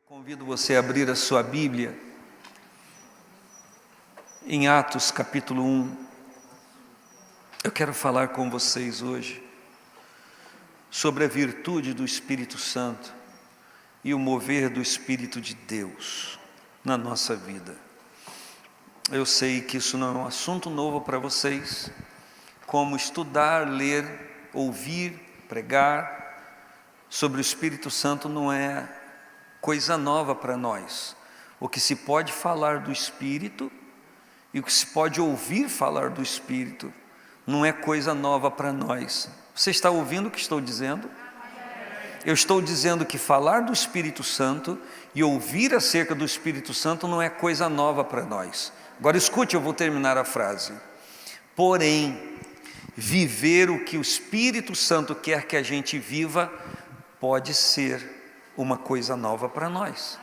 Convido você a abrir a sua Bíblia em Atos capítulo 1. Eu quero falar com vocês hoje sobre a virtude do Espírito Santo e o mover do Espírito de Deus na nossa vida. Eu sei que isso não é um assunto novo para vocês, como estudar, ler, ouvir, pregar sobre o Espírito Santo não é coisa nova para nós. O que se pode falar do Espírito e o que se pode ouvir falar do Espírito não é coisa nova para nós. Você está ouvindo o que estou dizendo? Eu estou dizendo que falar do Espírito Santo e ouvir acerca do Espírito Santo não é coisa nova para nós. Agora escute, eu vou terminar a frase. Porém, viver o que o Espírito Santo quer que a gente viva pode ser uma coisa nova para nós,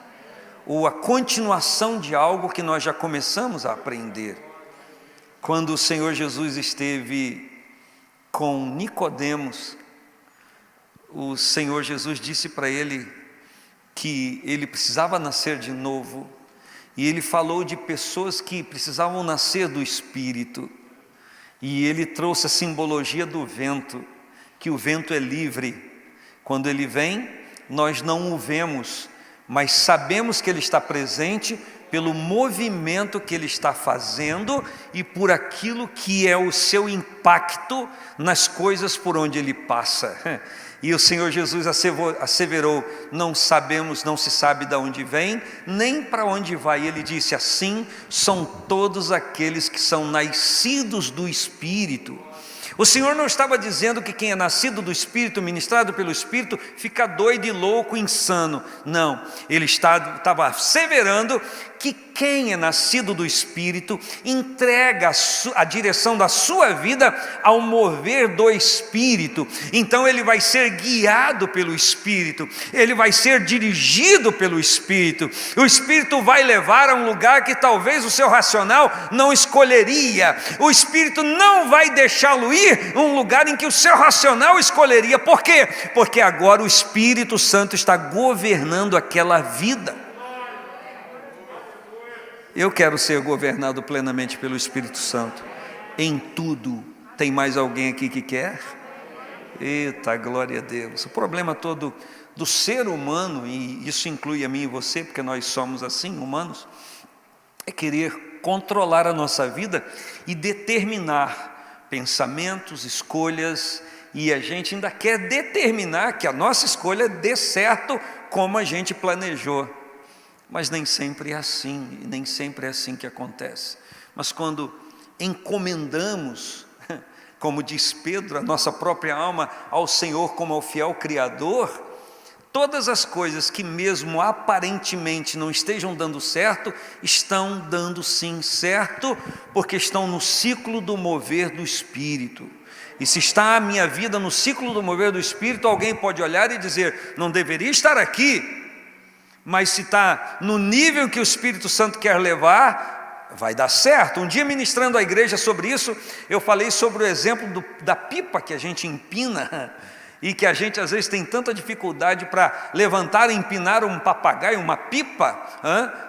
ou a continuação de algo que nós já começamos a aprender. Quando o Senhor Jesus esteve com Nicodemos, o Senhor Jesus disse para ele que ele precisava nascer de novo, e ele falou de pessoas que precisavam nascer do Espírito, e ele trouxe a simbologia do vento, que o vento é livre. Quando ele vem, nós não o vemos, mas sabemos que ele está presente pelo movimento que ele está fazendo e por aquilo que é o seu impacto nas coisas por onde ele passa. E o Senhor Jesus asseverou: não sabemos, não se sabe de onde vem, nem para onde vai. Ele disse: assim são todos aqueles que são nascidos do Espírito. O Senhor não estava dizendo que quem é nascido do Espírito, ministrado pelo Espírito, fica doido e louco, insano. Não, ele estava asseverando que quem é nascido do Espírito entrega a direção da sua vida ao mover do Espírito. Então ele vai ser guiado pelo Espírito, ele vai ser dirigido pelo Espírito. O Espírito vai levar a um lugar que talvez o seu racional não escolheria. O Espírito não vai deixá-lo ir a um lugar em que o seu racional escolheria. Por quê? Porque agora o Espírito Santo está governando aquela vida. Eu quero ser governado plenamente pelo Espírito Santo, em tudo. Tem mais alguém aqui que quer? Eita, glória a Deus. O problema todo do ser humano, e isso inclui a mim e você, porque nós somos assim, humanos, é querer controlar a nossa vida e determinar pensamentos, escolhas, e a gente ainda quer determinar que a nossa escolha dê certo como a gente planejou. Mas nem sempre é assim, e nem sempre é assim que acontece. Mas quando encomendamos, como diz Pedro, a nossa própria alma ao Senhor como ao fiel Criador, todas as coisas que mesmo aparentemente não estejam dando certo, estão dando sim certo, porque estão no ciclo do mover do Espírito. E se está a minha vida no ciclo do mover do Espírito, alguém pode olhar e dizer: não deveria estar aqui. Mas se está no nível que o Espírito Santo quer levar, vai dar certo. Um dia, ministrando à igreja sobre isso, eu falei sobre o exemplo da pipa que a gente empina, e que a gente às vezes tem tanta dificuldade para levantar e empinar um papagaio, uma pipa,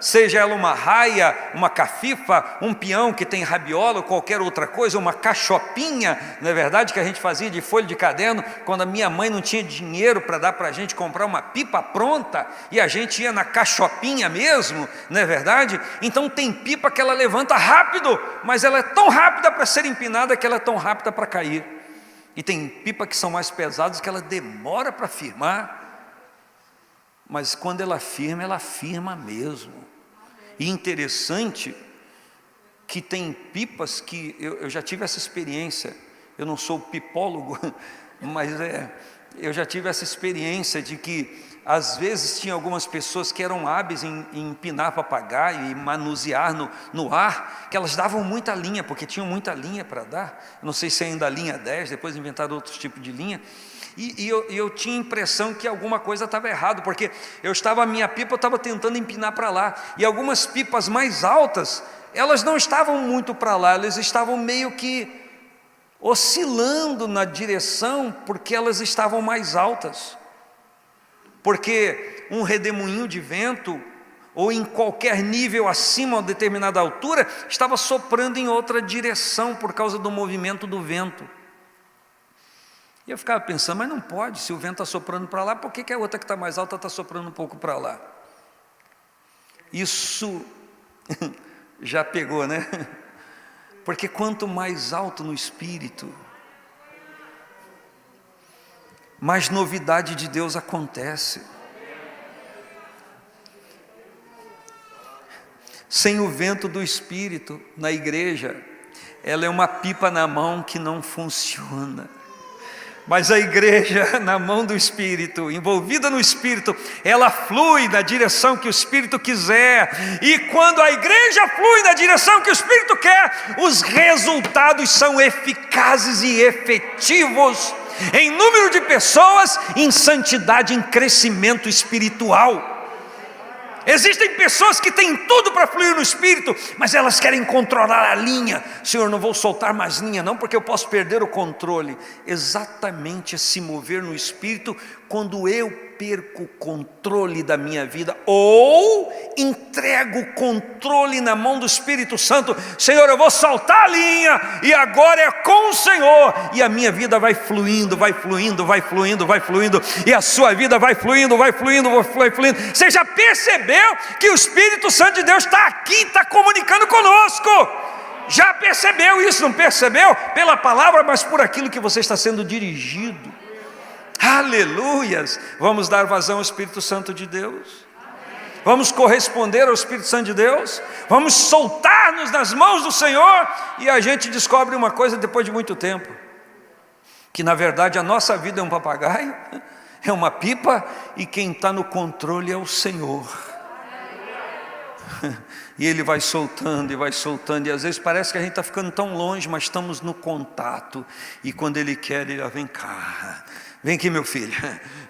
seja ela uma raia, uma cafifa, um peão que tem rabiola ou qualquer outra coisa, uma cachopinha, não é verdade, que a gente fazia de folha de caderno, quando a minha mãe não tinha dinheiro para dar para a gente comprar uma pipa pronta, e a gente ia na cachopinha mesmo, não é verdade? Então tem pipa que ela levanta rápido, mas ela é tão rápida para ser empinada que ela é tão rápida para cair. E tem pipa que são mais pesadas que ela demora para firmar, mas quando ela firma mesmo. E interessante que tem pipas que eu já tive essa experiência. Eu não sou pipólogo, mas eu já tive essa experiência de que às vezes tinha algumas pessoas que eram hábeis em empinar papagaio e manusear no ar, que elas davam muita linha, porque tinham muita linha para dar. Eu não sei se ainda a linha 10, depois inventaram outros tipos de linha. E eu tinha a impressão que alguma coisa estava errado, porque a minha pipa eu estava tentando empinar para lá, e algumas pipas mais altas, elas não estavam muito para lá, elas estavam meio que oscilando na direção, porque elas estavam mais altas. Porque um redemoinho de vento, ou em qualquer nível acima, a determinada altura, estava soprando em outra direção por causa do movimento do vento. E eu ficava pensando, mas não pode, se o vento está soprando para lá, por que a outra que está mais alta está soprando um pouco para lá? Isso já pegou, né? Porque quanto mais alto no espírito, mais novidade de Deus acontece. Sem o vento do espírito na igreja, ela é uma pipa na mão que não funciona. Mas a igreja na mão do Espírito, envolvida no Espírito, ela flui na direção que o Espírito quiser. E quando a igreja flui na direção que o Espírito quer, os resultados são eficazes e efetivos em número de pessoas, em santidade, em crescimento espiritual. Existem pessoas que têm tudo para fluir no Espírito, mas elas querem controlar a linha. Senhor, não vou soltar mais linha não, porque eu posso perder o controle. Exatamente, é se mover no Espírito quando eu perco o controle da minha vida, ou entrego o controle na mão do Espírito Santo. Senhor, eu vou soltar a linha, e agora é com o Senhor, e a minha vida vai fluindo, vai fluindo, vai fluindo, vai fluindo, e a sua vida vai fluindo, vai fluindo, vai fluindo. Você já percebeu que o Espírito Santo de Deus está aqui, está comunicando conosco? Já percebeu isso? Não percebeu? Pela palavra, mas por aquilo que você está sendo dirigido. Aleluias! Vamos dar vazão ao Espírito Santo de Deus? Vamos corresponder ao Espírito Santo de Deus? Vamos soltar-nos nas mãos do Senhor? E a gente descobre uma coisa depois de muito tempo, que na verdade a nossa vida é um papagaio, é uma pipa, e quem está no controle é o Senhor. E Ele vai soltando e vai soltando, e às vezes parece que a gente está ficando tão longe, mas estamos no contato, e quando Ele quer, Ele vem cá, vem aqui meu filho,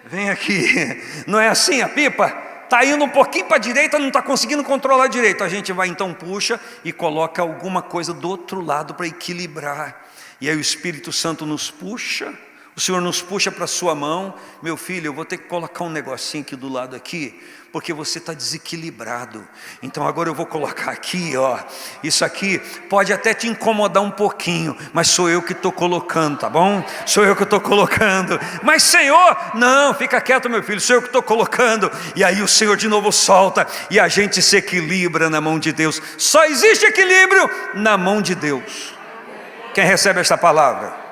vem aqui. Não é assim a pipa? Está indo um pouquinho para a direita, não está conseguindo controlar direito, a gente vai então, puxa e coloca alguma coisa do outro lado para equilibrar, e aí o Espírito Santo nos puxa. O Senhor nos puxa para a sua mão. Meu filho, eu vou ter que colocar um negocinho aqui do lado aqui, porque você está desequilibrado. Então agora eu vou colocar aqui, ó. Isso aqui pode até te incomodar um pouquinho, mas sou eu que estou colocando, tá bom? Sou eu que estou colocando. Mas Senhor, não, fica quieto meu filho, sou eu que estou colocando. E aí o Senhor de novo solta, e a gente se equilibra na mão de Deus. Só existe equilíbrio na mão de Deus. Quem recebe esta palavra?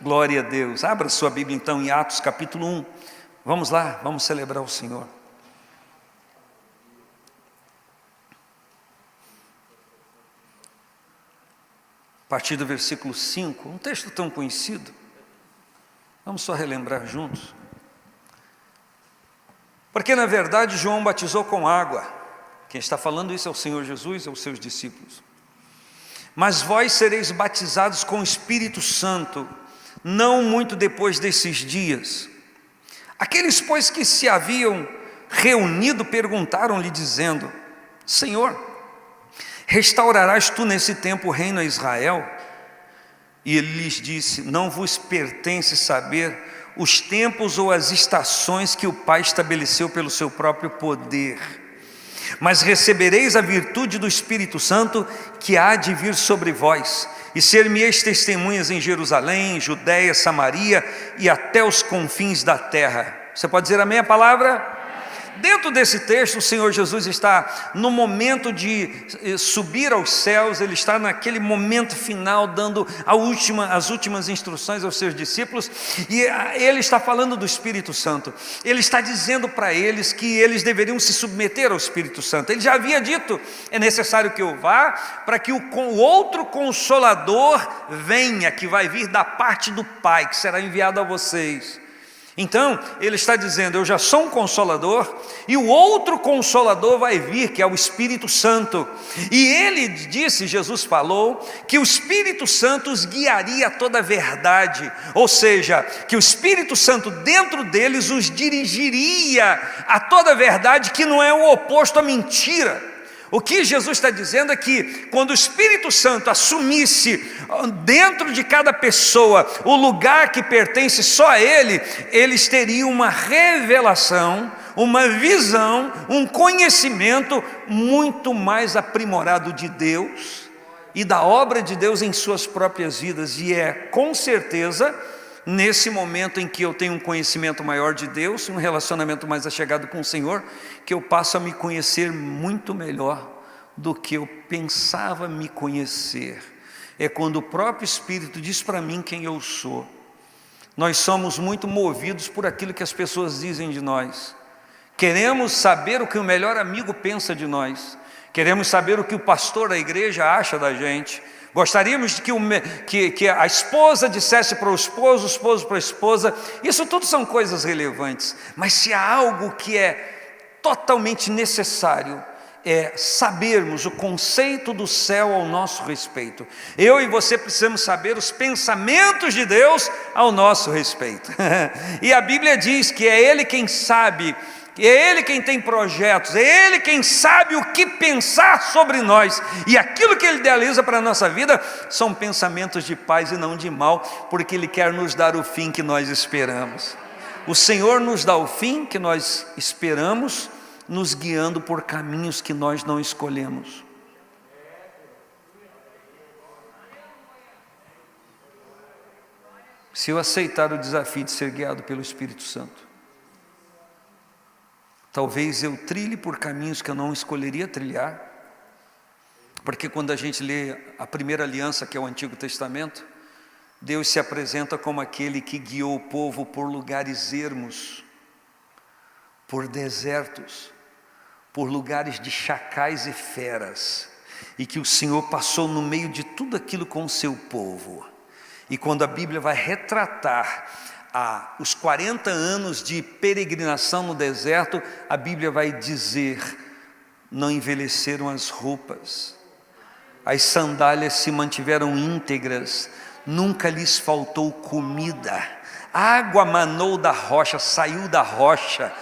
Glória a Deus. Abra sua Bíblia então em Atos capítulo 1. Vamos lá, vamos celebrar o Senhor. A partir do versículo 5, um texto tão conhecido. Vamos só relembrar juntos. Porque na verdade João batizou com água. Quem está falando isso é o Senhor Jesus, é os seus discípulos. Mas vós sereis batizados com o Espírito Santo, não muito depois desses dias. Aqueles, pois, que se haviam reunido, perguntaram-lhe, dizendo: Senhor, restaurarás tu nesse tempo o reino a Israel? E ele lhes disse: não vos pertence saber os tempos ou as estações que o Pai estabeleceu pelo seu próprio poder, mas recebereis a virtude do Espírito Santo que há de vir sobre vós, e ser-me-eis testemunhas em Jerusalém, Judéia, Samaria e até os confins da terra. Você pode dizer amém a palavra? Dentro desse texto, o Senhor Jesus está no momento de subir aos céus. Ele está naquele momento final, dando as últimas instruções aos seus discípulos, e Ele está falando do Espírito Santo. Ele está dizendo para eles que eles deveriam se submeter ao Espírito Santo. Ele já havia dito: é necessário que eu vá, para que o outro Consolador venha, que vai vir da parte do Pai, que será enviado a vocês. Então, ele está dizendo: eu já sou um Consolador, e o outro Consolador vai vir, que é o Espírito Santo. E ele disse, Jesus falou, que o Espírito Santo os guiaria a toda a verdade. Ou seja, que o Espírito Santo dentro deles os dirigiria a toda a verdade, que não é o oposto à mentira. O que Jesus está dizendo é que quando o Espírito Santo assumisse dentro de cada pessoa o lugar que pertence só a Ele, eles teriam uma revelação, uma visão, um conhecimento muito mais aprimorado de Deus e da obra de Deus em suas próprias vidas. E é com certeza nesse momento em que eu tenho um conhecimento maior de Deus, um relacionamento mais achegado com o Senhor, que eu passo a me conhecer muito melhor do que eu pensava me conhecer. É quando o próprio Espírito diz para mim quem eu sou. Nós somos muito movidos por aquilo que as pessoas dizem de nós. Queremos saber o que o melhor amigo pensa de nós. Queremos saber o que o pastor da igreja acha da gente. Gostaríamos de que a esposa dissesse para o esposo para a esposa. Isso tudo são coisas relevantes. Mas se há algo que é totalmente necessário, é sabermos o conceito do céu ao nosso respeito. Eu e você precisamos saber os pensamentos de Deus ao nosso respeito. E a Bíblia diz que é Ele quem sabe, é Ele quem tem projetos, é Ele quem sabe o que pensar sobre nós. E aquilo que Ele idealiza para a nossa vida são pensamentos de paz e não de mal, porque Ele quer nos dar o fim que nós esperamos. O Senhor nos dá o fim que nós esperamos, nos guiando por caminhos que nós não escolhemos. Se eu aceitar o desafio de ser guiado pelo Espírito Santo, talvez eu trilhe por caminhos que eu não escolheria trilhar, porque quando a gente lê a primeira aliança, que é o Antigo Testamento, Deus se apresenta como aquele que guiou o povo por lugares ermos, por desertos, por lugares de chacais e feras, e que o Senhor passou no meio de tudo aquilo com o seu povo. E quando a Bíblia vai retratar os 40 anos de peregrinação no deserto, a Bíblia vai dizer: não envelheceram as roupas, as sandálias se mantiveram íntegras, nunca lhes faltou comida, água manou da rocha, saiu da rocha,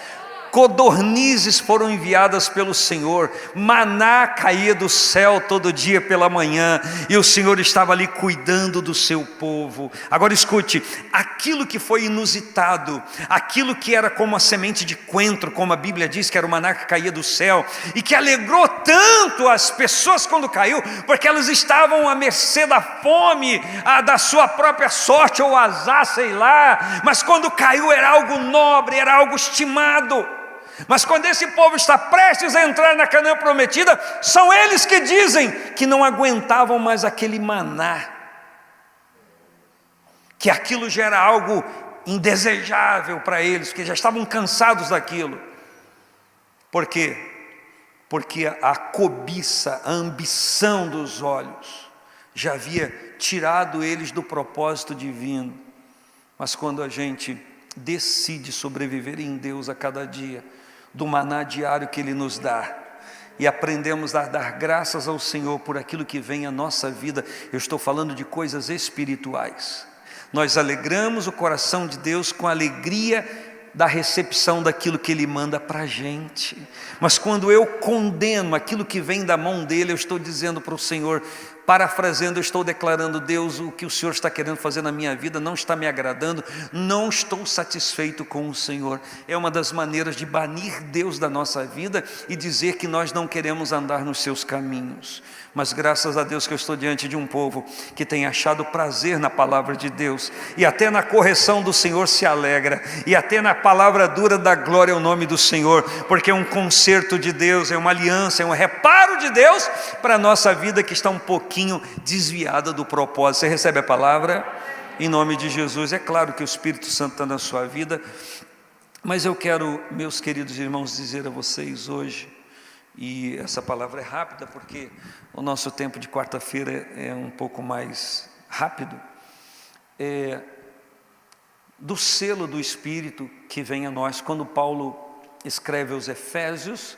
codornizes foram enviadas pelo Senhor, maná caía do céu todo dia pela manhã, e o Senhor estava ali cuidando do seu povo. Agora escute, aquilo que foi inusitado, aquilo que era como a semente de coentro, como a Bíblia diz que era o maná que caía do céu, e que alegrou tanto as pessoas quando caiu, porque elas estavam à mercê da fome, da sua própria sorte, ou azar, sei lá, mas quando caiu era algo nobre, era algo estimado. Mas quando esse povo está prestes a entrar na Canaã prometida, são eles que dizem que não aguentavam mais aquele maná, que aquilo já era algo indesejável para eles, que já estavam cansados daquilo. Por quê? Porque a cobiça, a ambição dos olhos já havia tirado eles do propósito divino. Mas quando a gente decide sobreviver em Deus a cada dia, do maná diário que Ele nos dá, e aprendemos a dar graças ao Senhor por aquilo que vem à nossa vida, eu estou falando de coisas espirituais, nós alegramos o coração de Deus com a alegria da recepção daquilo que Ele manda para a gente. Mas quando eu condeno aquilo que vem da mão dEle, eu estou dizendo para o Senhor, parafraseando, eu estou declarando: Deus, o que o Senhor está querendo fazer na minha vida não está me agradando, não estou satisfeito com o Senhor. É uma das maneiras de banir Deus da nossa vida e dizer que nós não queremos andar nos seus caminhos. Mas graças a Deus que eu estou diante de um povo que tem achado prazer na palavra de Deus, e até na correção do Senhor se alegra, e até na palavra dura dá glória ao nome do Senhor, porque é um conserto de Deus, é uma aliança, é um reparo de Deus para a nossa vida que está um pouquinho desviada do propósito. Você recebe a palavra? Em nome de Jesus. É claro que o Espírito Santo está na sua vida, mas eu quero, meus queridos irmãos, dizer a vocês hoje, e essa palavra é rápida porque o nosso tempo de quarta-feira é um pouco mais rápido, do selo do Espírito que vem a nós. Quando Paulo escreve aos Efésios,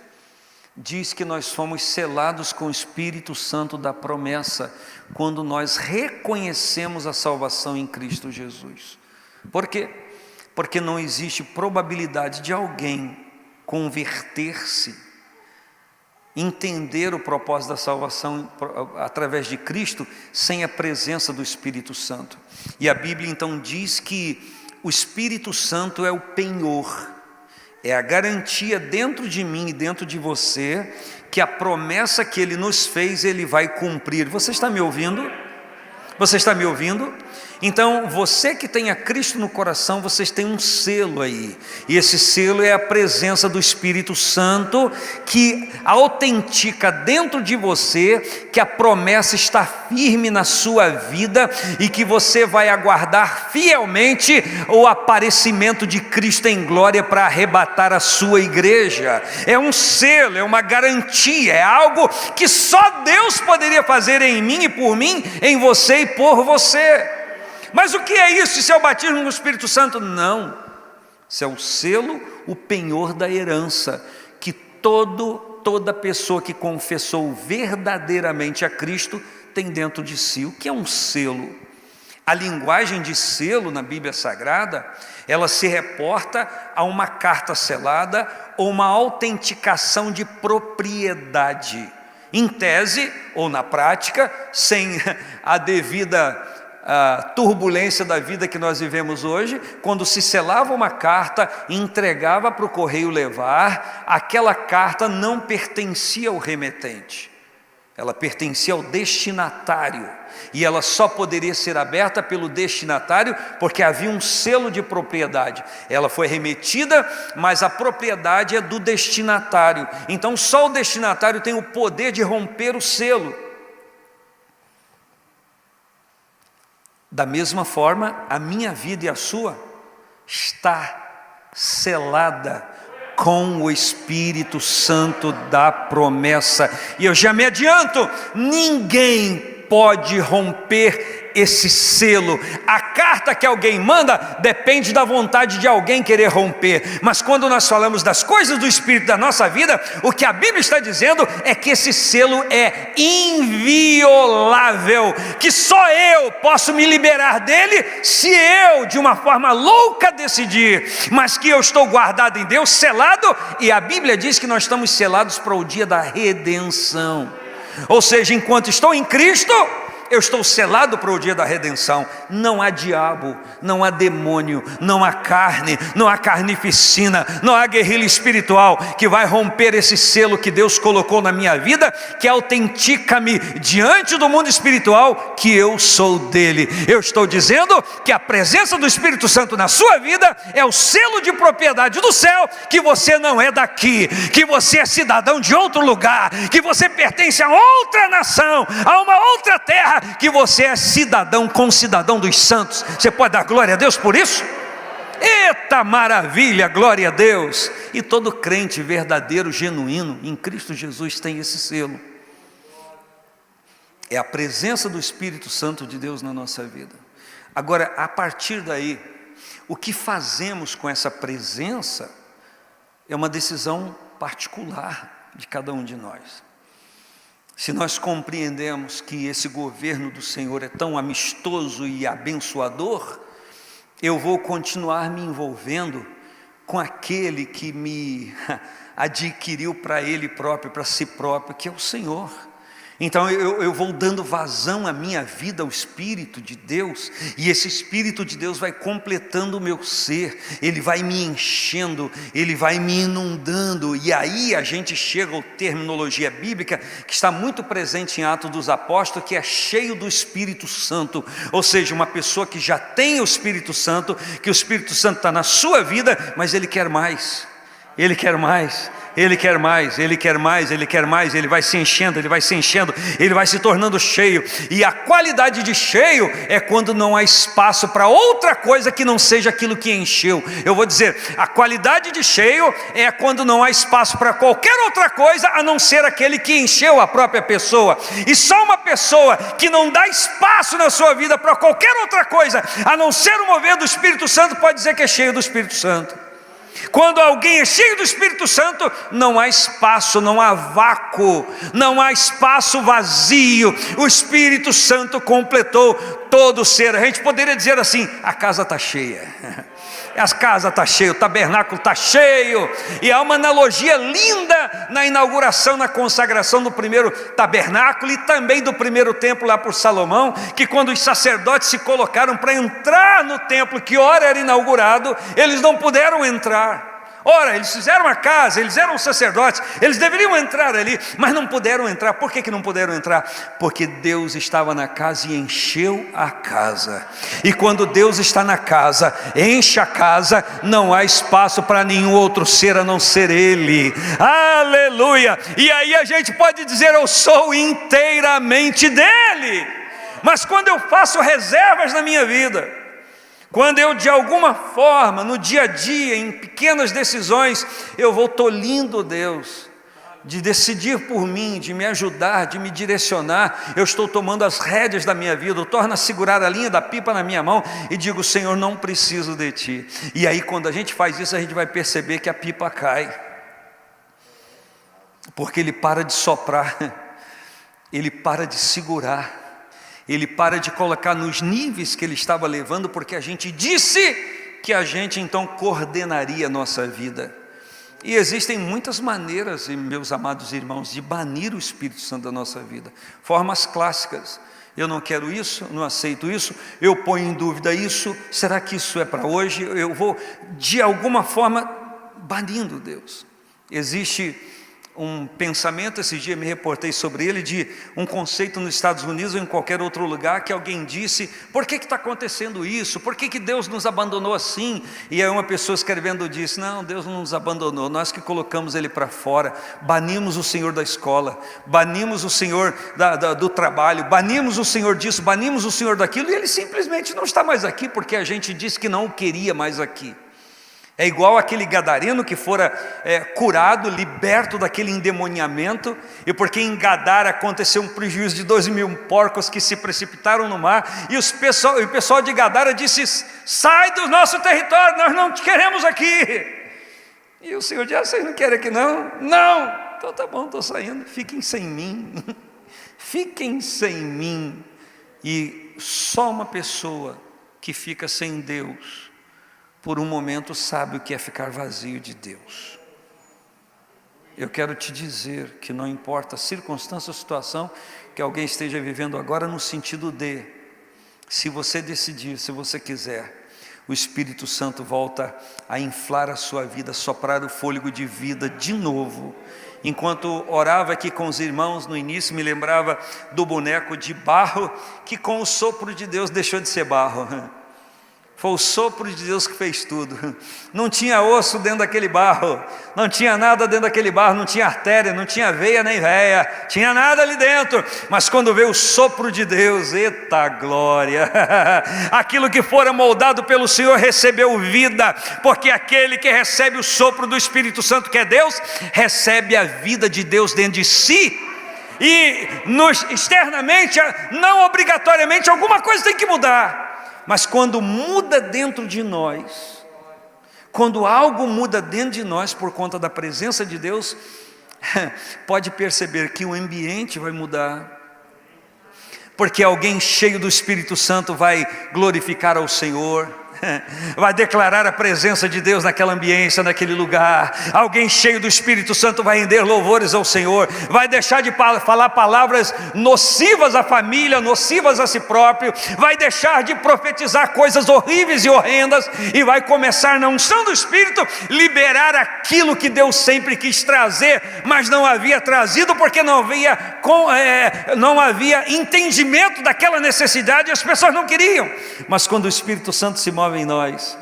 diz que nós fomos selados com o Espírito Santo da promessa, quando nós reconhecemos a salvação em Cristo Jesus. Por quê? Porque não existe probabilidade de alguém converter-se, entender o propósito da salvação através de Cristo, sem a presença do Espírito Santo. E a Bíblia então diz que o Espírito Santo é o penhor, é a garantia dentro de mim e dentro de você que a promessa que Ele nos fez, Ele vai cumprir. Você está me ouvindo? Você está me ouvindo? Então, você que tem a Cristo no coração, vocês têm um selo aí, e esse selo é a presença do Espírito Santo, que autentica dentro de você, que a promessa está firme na sua vida, e que você vai aguardar fielmente o aparecimento de Cristo em glória, para arrebatar a sua igreja. É um selo, é uma garantia, é algo que só Deus poderia fazer em mim e por mim, em você e por você. Mas o que é isso? Isso é o batismo no Espírito Santo? Não, isso é o selo, o penhor da herança, que toda pessoa que confessou verdadeiramente a Cristo tem dentro de si. O que é um selo? A linguagem de selo na Bíblia Sagrada, ela se reporta a uma carta selada ou uma autenticação de propriedade. Em tese ou na prática, sem a devida turbulência da vida que nós vivemos hoje, quando se selava uma carta e entregava para o correio levar, aquela carta não pertencia ao remetente, ela pertencia ao destinatário, e ela só poderia ser aberta pelo destinatário, porque havia um selo de propriedade. Ela foi remetida, mas a propriedade é do destinatário, então só o destinatário tem o poder de romper o selo. Da mesma forma, a minha vida e a sua está selada com o Espírito Santo da promessa. E eu já me adianto, ninguém pode romper esse selo. A carta que alguém manda depende da vontade de alguém querer romper, mas quando nós falamos das coisas do Espírito da nossa vida, o que a Bíblia está dizendo é que esse selo é inviolável, que só eu posso me liberar dele se eu, de uma forma louca, decidir, mas que eu estou guardado em Deus, selado, e a Bíblia diz que nós estamos selados para o dia da redenção. Ou seja, enquanto estou em Cristo, eu estou selado para o dia da redenção. Não há diabo, não há demônio, não há carne, não há carnificina, não há guerrilha espiritual que vai romper esse selo que Deus colocou na minha vida, que autentica-me diante do mundo espiritual que eu sou dele. Eu estou dizendo que a presença do Espírito Santo na sua vida é o selo de propriedade do céu, que você não é daqui, que você é cidadão de outro lugar, que você pertence a outra nação, a uma outra terra, que você é cidadão, concidadão dos santos. Você pode dar glória a Deus por isso? Eita maravilha, glória a Deus! E todo crente verdadeiro, genuíno, em Cristo Jesus tem esse selo. É a presença do Espírito Santo de Deus na nossa vida. Agora, a partir daí, o que fazemos com essa presença é uma decisão particular de cada um de nós. Se nós compreendemos que esse governo do Senhor é tão amistoso e abençoador, eu vou continuar me envolvendo com aquele que me adquiriu para Ele próprio, para si próprio, que é o Senhor. Então eu vou dando vazão à minha vida, ao Espírito de Deus, e esse Espírito de Deus vai completando o meu ser, ele vai me enchendo, ele vai me inundando, e aí a gente chega à terminologia bíblica que está muito presente em Atos dos Apóstolos, que é cheio do Espírito Santo, ou seja, uma pessoa que já tem o Espírito Santo, que o Espírito Santo está na sua vida, mas ele quer mais, ele quer mais. Ele quer mais, ele quer mais, ele quer mais, ele vai se enchendo, ele vai se enchendo, ele vai se tornando cheio, e a qualidade de cheio é quando não há espaço para outra coisa que não seja aquilo que encheu. Eu vou dizer, a qualidade de cheio é quando não há espaço para qualquer outra coisa a não ser aquele que encheu a própria pessoa, e só uma pessoa que não dá espaço na sua vida para qualquer outra coisa a não ser o mover do Espírito Santo pode dizer que é cheio do Espírito Santo. Quando alguém é cheio do Espírito Santo, não há espaço, não há vácuo, não há espaço vazio. O Espírito Santo completou todo o ser. A gente poderia dizer assim, a casa está cheia. As casas estão cheias, o tabernáculo está cheio, e há uma analogia linda na inauguração, na consagração do primeiro tabernáculo e também do primeiro templo lá por Salomão, que quando os sacerdotes se colocaram para entrar no templo, que ora era inaugurado, eles não puderam entrar. Ora, eles fizeram a casa, eles eram sacerdotes, eles deveriam entrar ali, mas não puderam entrar. Por que não puderam entrar? Porque Deus estava na casa e encheu a casa. E quando Deus está na casa, enche a casa, não há espaço para nenhum outro ser a não ser Ele. Aleluia! E aí a gente pode dizer: eu sou inteiramente dele. Mas quando eu faço reservas na minha vida, quando eu de alguma forma, no dia a dia, em pequenas decisões, eu vou tolhindo Deus, de decidir por mim, de me ajudar, de me direcionar, eu estou tomando as rédeas da minha vida, eu torno a segurar a linha da pipa na minha mão e digo: Senhor, não preciso de Ti. E aí quando a gente faz isso, a gente vai perceber que a pipa cai, porque Ele para de soprar, Ele para de segurar, Ele para de colocar nos níveis que Ele estava levando, porque a gente disse que a gente então coordenaria a nossa vida. E existem muitas maneiras, meus amados irmãos, de banir o Espírito Santo da nossa vida. Formas clássicas: eu não quero isso, não aceito isso, eu ponho em dúvida isso, será que isso é para hoje? Eu vou de alguma forma banindo Deus. Existe um pensamento, esse dia me reportei sobre ele, de um conceito nos Estados Unidos ou em qualquer outro lugar, que alguém disse: por que está acontecendo isso? Por que Deus nos abandonou assim? E aí uma pessoa escrevendo disse: não, Deus não nos abandonou, nós que colocamos Ele para fora, banimos o Senhor da escola, banimos o Senhor do trabalho, banimos o Senhor disso, banimos o Senhor daquilo, e Ele simplesmente não está mais aqui, porque a gente disse que não o queria mais aqui. É igual aquele gadareno que fora curado, liberto daquele endemoniamento, e porque em Gadara aconteceu um prejuízo de 2.000 porcos que se precipitaram no mar, e o pessoal de Gadara disse: sai do nosso território, nós não te queremos aqui. E o Senhor disse: vocês não querem aqui não? Não! Então tá bom, estou saindo, fiquem sem mim, fiquem sem mim. E só uma pessoa que fica sem Deus por um momento sabe o que é ficar vazio de Deus. Eu quero te dizer que não importa a circunstância ou situação que alguém esteja vivendo agora, no sentido de, se você decidir, se você quiser, o Espírito Santo volta a inflar a sua vida, soprar o fôlego de vida de novo. Enquanto orava aqui com os irmãos no início, me lembrava do boneco de barro, que com o sopro de Deus deixou de ser barro. Foi o sopro de Deus que fez tudo. Não tinha osso dentro daquele barro, não tinha nada dentro daquele barro, não tinha artéria, não tinha veia nem véia, tinha nada ali dentro. Mas quando veio o sopro de Deus, eita glória, aquilo que fora moldado pelo Senhor recebeu vida, porque aquele que recebe o sopro do Espírito Santo, que é Deus, recebe a vida de Deus dentro de si. E externamente, não obrigatoriamente, alguma coisa tem que mudar. Mas quando muda dentro de nós, quando algo muda dentro de nós por conta da presença de Deus, pode perceber que o ambiente vai mudar, porque alguém cheio do Espírito Santo vai glorificar ao Senhor, vai declarar a presença de Deus naquela ambiência, naquele lugar. Alguém cheio do Espírito Santo vai render louvores ao Senhor, vai deixar de falar palavras nocivas à família, nocivas a si próprio, vai deixar de profetizar coisas horríveis e horrendas, e vai começar, na unção do Espírito, liberar aquilo que Deus sempre quis trazer, mas não havia trazido, porque não havia entendimento daquela necessidade, e as pessoas não queriam. Mas quando o Espírito Santo se move em nós,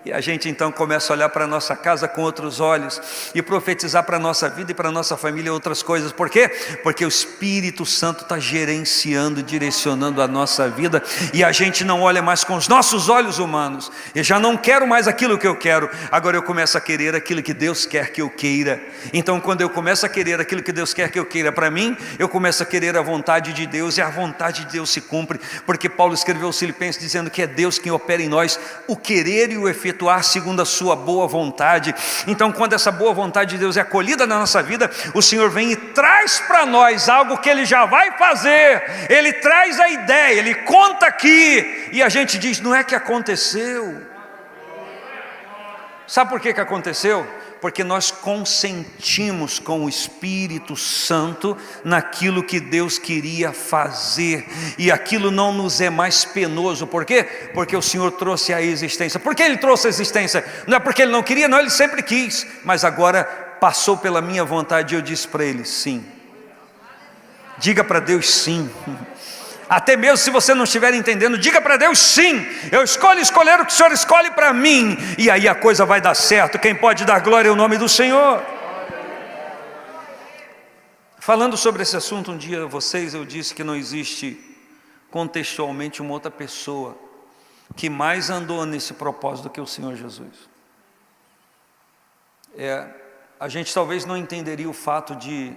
e a gente então começa a olhar para a nossa casa com outros olhos, e profetizar para a nossa vida e para a nossa família outras coisas. Por quê? Porque o Espírito Santo está gerenciando, direcionando a nossa vida, e a gente não olha mais com os nossos olhos humanos. Eu já não quero mais aquilo que eu quero, agora eu começo a querer aquilo que Deus quer que eu queira. Então quando eu começo a querer aquilo que Deus quer que eu queira para mim, eu começo a querer a vontade de Deus, e a vontade de Deus se cumpre, porque Paulo escreveu aos Filipenses dizendo que é Deus quem opera em nós o querer e o efetuar segundo a sua boa vontade. Então quando essa boa vontade de Deus é acolhida na nossa vida, o Senhor vem e traz para nós algo que Ele já vai fazer. Ele traz a ideia, Ele conta aqui, e a gente diz: não é que aconteceu. Sabe por que aconteceu? Porque nós consentimos com o Espírito Santo naquilo que Deus queria fazer, e aquilo não nos é mais penoso. Por quê? Porque o Senhor trouxe a existência. Por que Ele trouxe a existência? Não é porque Ele não queria, não, Ele sempre quis, mas agora passou pela minha vontade e eu disse para Ele sim. Diga para Deus sim. Até mesmo se você não estiver entendendo, diga para Deus sim, eu escolher o que o Senhor escolhe para mim, e aí a coisa vai dar certo. Quem pode dar glória é o nome do Senhor. Falando sobre esse assunto um dia a vocês, eu disse que não existe contextualmente uma outra pessoa que mais andou nesse propósito do que o Senhor Jesus. A gente talvez não entenderia o fato de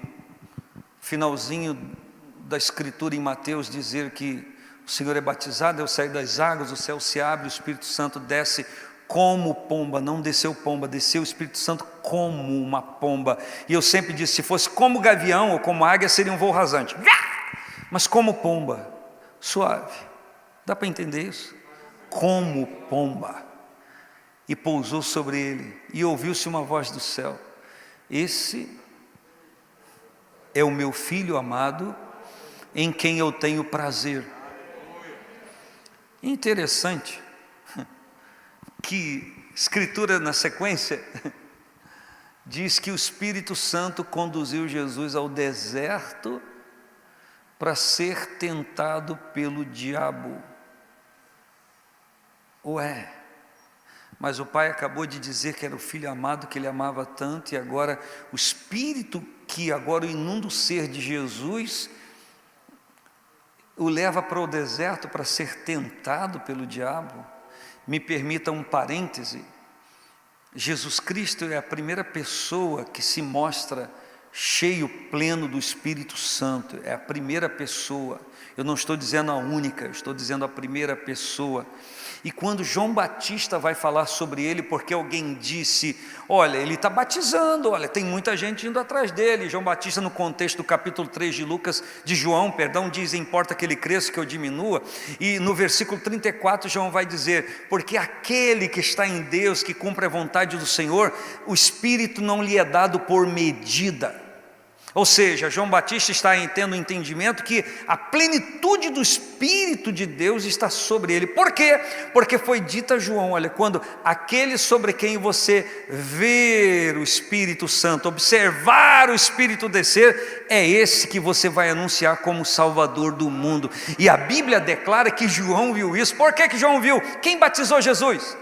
finalzinho da escritura em Mateus dizer que o Senhor é batizado, eu saio das águas, o céu se abre, o Espírito Santo desce como pomba. Não desceu pomba, desceu o Espírito Santo como uma pomba. E eu sempre disse, se fosse como gavião ou como águia, seria um voo rasante, mas como pomba, suave. Dá para entender isso? Como pomba. E pousou sobre ele, e ouviu-se uma voz do céu: esse é o meu filho amado, em quem eu tenho prazer. Interessante que escritura na sequência diz que o Espírito Santo conduziu Jesus ao deserto para ser tentado pelo diabo. Ué, mas o pai acabou de dizer que era o filho amado, que ele amava tanto, e agora o Espírito que agora inunda o ser de Jesus o leva para o deserto para ser tentado pelo diabo. Me permita um parêntese: Jesus Cristo é a primeira pessoa que se mostra cheio, pleno do Espírito Santo. É a primeira pessoa. Eu não estou dizendo a única, eu estou dizendo a primeira pessoa. E quando João Batista vai falar sobre ele, porque alguém disse, olha, ele está batizando, olha, tem muita gente indo atrás dele. João Batista, no contexto do capítulo 3 de João, diz, importa que ele cresça, que eu diminua. E no versículo 34, João vai dizer, porque aquele que está em Deus, que cumpre a vontade do Senhor, o Espírito não lhe é dado por medida. Ou seja, João Batista está tendo o entendimento que a plenitude do Espírito de Deus está sobre ele. Por quê? Porque foi dito a João, olha, quando aquele sobre quem você ver o Espírito Santo, observar o Espírito descer, é esse que você vai anunciar como Salvador do mundo. E a Bíblia declara que João viu isso. Por que João viu? Quem batizou Jesus?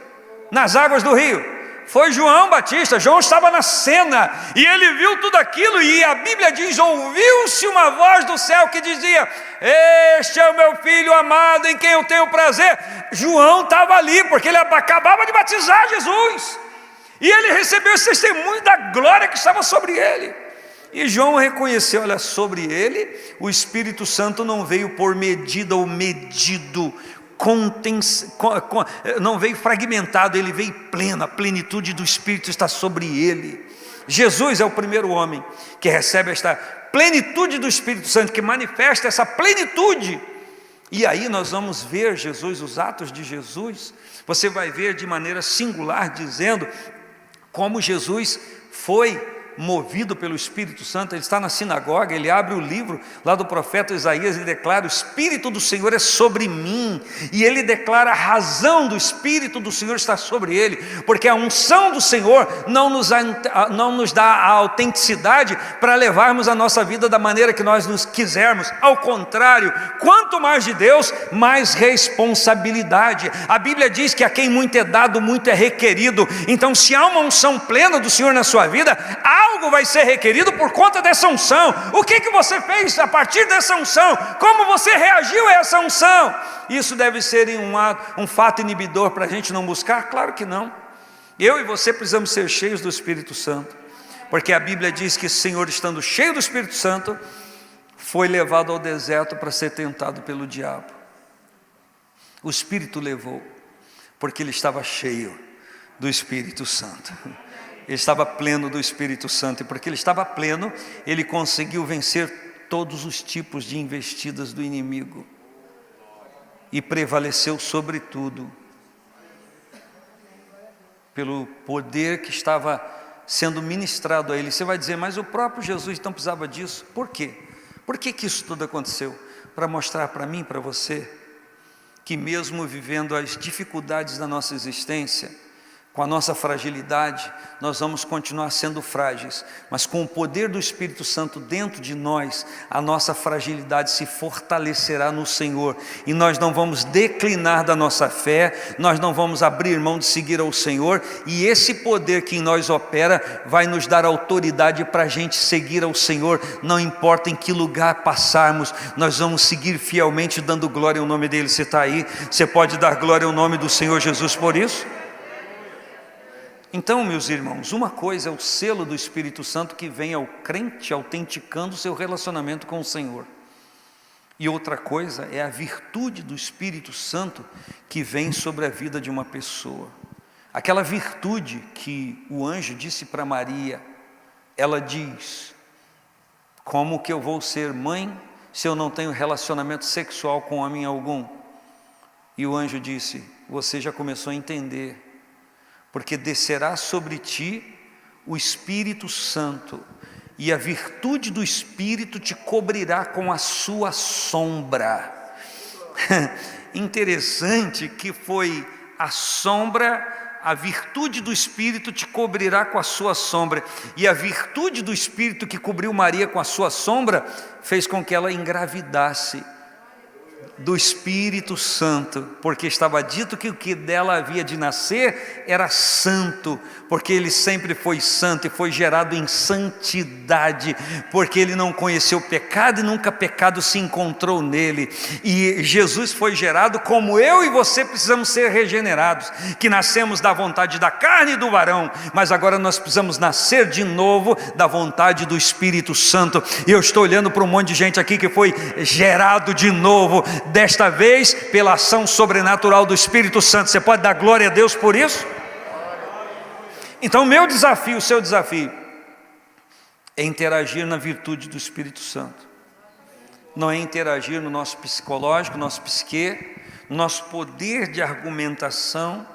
Nas águas do rio? Foi João Batista. João estava na cena e ele viu tudo aquilo, e a Bíblia diz, ouviu-se uma voz do céu que dizia, este é o meu filho amado, em quem eu tenho prazer. João estava ali, porque ele acabava de batizar Jesus, e ele recebeu esse testemunho da glória que estava sobre ele. E João reconheceu, olha, sobre ele o Espírito Santo não veio por medida ou medido, não veio fragmentado, ele veio pleno, a plenitude do Espírito está sobre ele. Jesus é o primeiro homem que recebe esta plenitude do Espírito Santo, que manifesta essa plenitude. E aí nós vamos ver Jesus, os atos de Jesus, você vai ver de maneira singular, dizendo como Jesus foi movido pelo Espírito Santo. Ele está na sinagoga, ele abre o livro lá do profeta Isaías e declara, o Espírito do Senhor é sobre mim, e ele declara a razão do Espírito do Senhor estar sobre ele, porque a unção do Senhor não nos dá a autenticidade para levarmos a nossa vida da maneira que nós nos quisermos. Ao contrário, quanto mais de Deus, mais responsabilidade. A Bíblia diz que a quem muito é dado, muito é requerido. Então, se há uma unção plena do Senhor na sua vida, algo vai ser requerido por conta dessa unção. O que você fez a partir dessa unção? Como você reagiu a essa unção? Isso deve ser um fato inibidor para a gente não buscar? Claro que não. Eu e você precisamos ser cheios do Espírito Santo, porque a Bíblia diz que o Senhor, estando cheio do Espírito Santo, foi levado ao deserto para ser tentado pelo diabo. O Espírito levou, porque ele estava cheio do Espírito Santo. Ele estava pleno do Espírito Santo, e porque ele estava pleno, ele conseguiu vencer todos os tipos de investidas do inimigo, e prevaleceu sobre tudo, pelo poder que estava sendo ministrado a ele. Você vai dizer, mas o próprio Jesus não precisava disso. Por quê? Por que isso tudo aconteceu? Para mostrar para mim, para você, que mesmo vivendo as dificuldades da nossa existência, com a nossa fragilidade, nós vamos continuar sendo frágeis, mas com o poder do Espírito Santo dentro de nós, a nossa fragilidade se fortalecerá no Senhor, e nós não vamos declinar da nossa fé, nós não vamos abrir mão de seguir ao Senhor, e esse poder que em nós opera, vai nos dar autoridade para a gente seguir ao Senhor, não importa em que lugar passarmos, nós vamos seguir fielmente dando glória ao nome dEle. Você está aí? Você pode dar glória ao nome do Senhor Jesus por isso? Então, meus irmãos, uma coisa é o selo do Espírito Santo que vem ao crente autenticando o seu relacionamento com o Senhor. E outra coisa é a virtude do Espírito Santo que vem sobre a vida de uma pessoa. Aquela virtude que o anjo disse para Maria, ela diz, como que eu vou ser mãe se eu não tenho relacionamento sexual com homem algum? E o anjo disse, você já começou a entender, porque descerá sobre ti o Espírito Santo, e a virtude do Espírito te cobrirá com a sua sombra. Interessante que foi a sombra, a virtude do Espírito te cobrirá com a sua sombra, e a virtude do Espírito que cobriu Maria com a sua sombra, fez com que ela engravidasse do Espírito Santo, porque estava dito que o que dela havia de nascer era santo, porque ele sempre foi santo e foi gerado em santidade, porque ele não conheceu pecado e nunca pecado se encontrou nele, e Jesus foi gerado como eu e você precisamos ser regenerados, que nascemos da vontade da carne e do varão, mas agora nós precisamos nascer de novo da vontade do Espírito Santo. E eu estou olhando para um monte de gente aqui que foi gerado de novo, desta vez pela ação sobrenatural do Espírito Santo. Você pode dar glória a Deus por isso? Então meu desafio, o seu desafio é interagir na virtude do Espírito Santo, não é interagir no nosso psicológico, no nosso psique, no nosso poder de argumentação,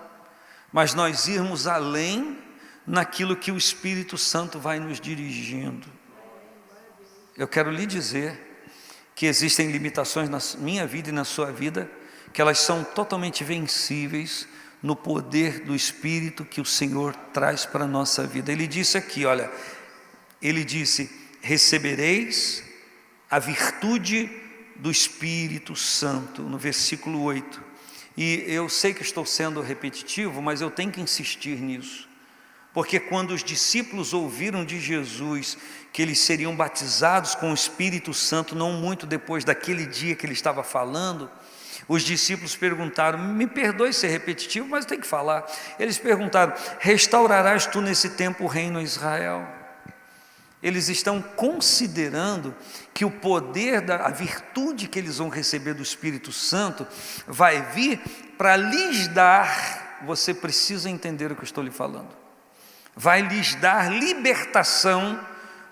mas nós irmos além naquilo que o Espírito Santo vai nos dirigindo. Eu quero lhe dizer que existem limitações na minha vida e na sua vida, que elas são totalmente vencíveis no poder do Espírito que o Senhor traz para a nossa vida. Ele disse aqui, olha, ele disse, recebereis a virtude do Espírito Santo, no versículo 8, e eu sei que estou sendo repetitivo, mas eu tenho que insistir nisso, porque quando os discípulos ouviram de Jesus que eles seriam batizados com o Espírito Santo, não muito depois daquele dia que ele estava falando, os discípulos perguntaram, me perdoe ser repetitivo, mas tem que falar, eles perguntaram, restaurarás tu nesse tempo o reino a Israel? Eles estão considerando que o poder, a virtude que eles vão receber do Espírito Santo, vai vir para lhes dar, você precisa entender o que eu estou lhe falando, vai lhes dar libertação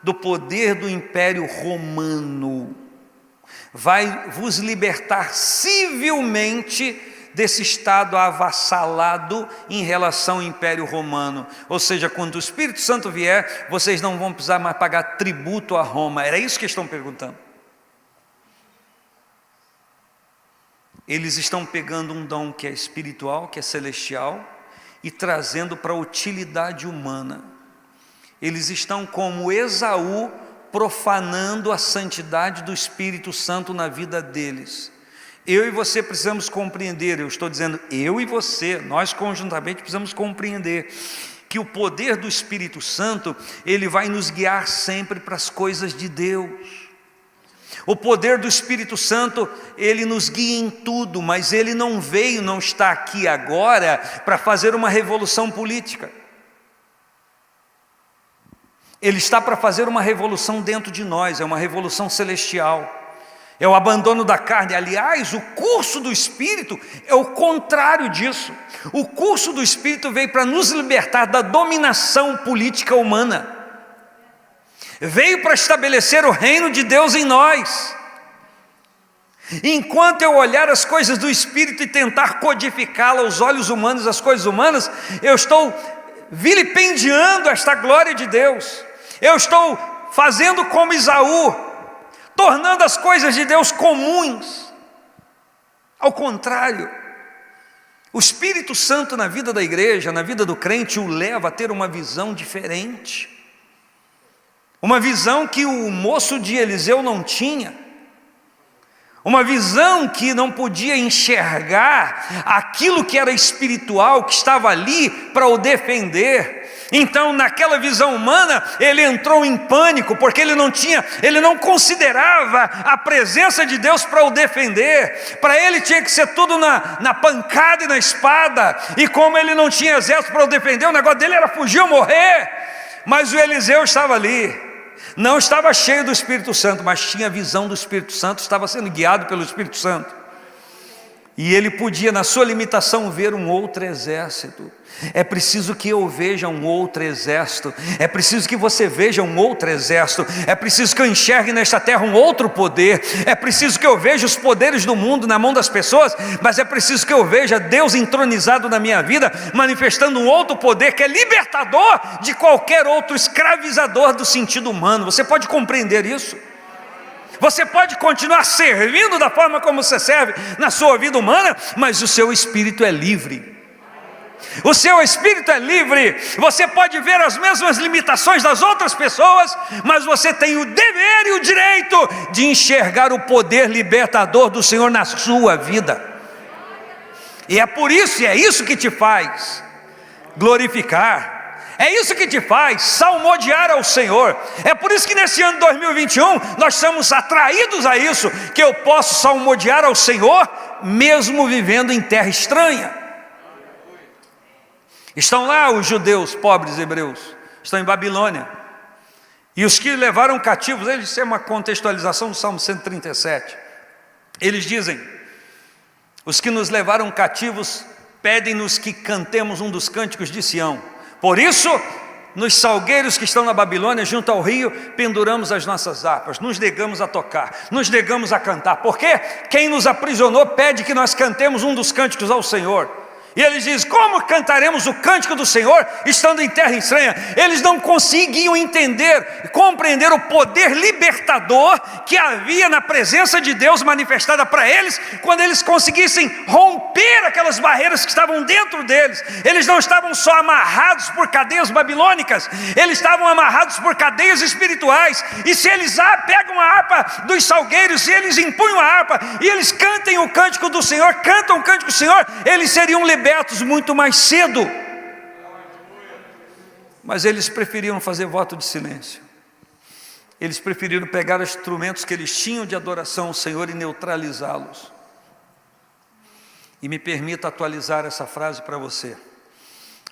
do poder do Império Romano, vai vos libertar civilmente desse estado avassalado em relação ao Império Romano. Ou seja, quando o Espírito Santo vier, vocês não vão precisar mais pagar tributo a Roma. Era isso que estão perguntando. Eles estão pegando um dom que é espiritual, que é celestial, e trazendo para a utilidade humana. Eles estão como Esaú, profanando a santidade do Espírito Santo na vida deles. Eu e você precisamos compreender, eu estou dizendo eu e você, nós conjuntamente precisamos compreender que o poder do Espírito Santo, ele vai nos guiar sempre para as coisas de Deus. O poder do Espírito Santo, ele nos guia em tudo, mas ele não veio, não está aqui agora para fazer uma revolução política. Ele está para fazer uma revolução dentro de nós, é uma revolução celestial, é o abandono da carne. Aliás, o curso do Espírito é o contrário disso. O curso do Espírito veio para nos libertar da dominação política humana, veio para estabelecer o reino de Deus em nós. Enquanto eu olhar as coisas do Espírito e tentar codificá-la aos olhos humanos, as coisas humanas, eu estou vilipendiando esta glória de Deus, eu estou fazendo como Esaú, tornando as coisas de Deus comuns. Ao contrário, o Espírito Santo na vida da igreja, na vida do crente, o leva a ter uma visão diferente, uma visão que o moço de Eliseu não tinha, uma visão que não podia enxergar aquilo que era espiritual, que estava ali para o defender. Então, naquela visão humana, ele entrou em pânico, porque ele não considerava a presença de Deus para o defender. Para ele tinha que ser tudo na pancada e na espada, e como ele não tinha exército para o defender, o negócio dele era fugir ou morrer. Mas o Eliseu estava ali, não estava cheio do Espírito Santo, mas tinha a visão do Espírito Santo, estava sendo guiado pelo Espírito Santo, e ele podia, na sua limitação, ver um outro exército. É preciso que eu veja um outro exército, é preciso que você veja um outro exército, é preciso que eu enxergue nesta terra um outro poder, é preciso que eu veja os poderes do mundo na mão das pessoas, mas é preciso que eu veja Deus entronizado na minha vida, manifestando um outro poder que é libertador de qualquer outro escravizador do sentido humano. Você pode compreender isso? Você pode continuar servindo da forma como você serve na sua vida humana, mas o seu espírito é livre. O seu espírito é livre. Você pode ver as mesmas limitações das outras pessoas, mas você tem o dever e o direito de enxergar o poder libertador do Senhor na sua vida. E é por isso, e é isso que te faz glorificar, é isso que te faz salmodiar ao Senhor. É por isso que nesse ano de 2021 nós estamos atraídos a isso, que eu posso salmodiar ao Senhor mesmo vivendo em terra estranha. Estão lá os judeus, pobres hebreus, estão em Babilônia, e os que levaram cativos, eles têm uma contextualização do Salmo 137, eles dizem: os que nos levaram cativos pedem-nos que cantemos um dos cânticos de Sião, por isso nos salgueiros que estão na Babilônia, junto ao rio, penduramos as nossas harpas, nos negamos a tocar, nos negamos a cantar, porque quem nos aprisionou pede que nós cantemos um dos cânticos ao Senhor. E eles dizem: como cantaremos o cântico do Senhor estando em terra estranha? Eles não conseguiam entender, compreender o poder libertador que havia na presença de Deus manifestada para eles, quando eles conseguissem romper aquelas barreiras que estavam dentro deles. Eles não estavam só amarrados por cadeias babilônicas, eles estavam amarrados por cadeias espirituais. E se eles pegam a harpa dos salgueiros, se eles empunham a harpa e eles cantem o cântico do Senhor, cantam o cântico do Senhor, eles seriam libertos muito mais cedo. Mas eles preferiram fazer voto de silêncio. Eles preferiram pegar os instrumentos que eles tinham de adoração ao Senhor e neutralizá-los. E me permita atualizar essa frase para você: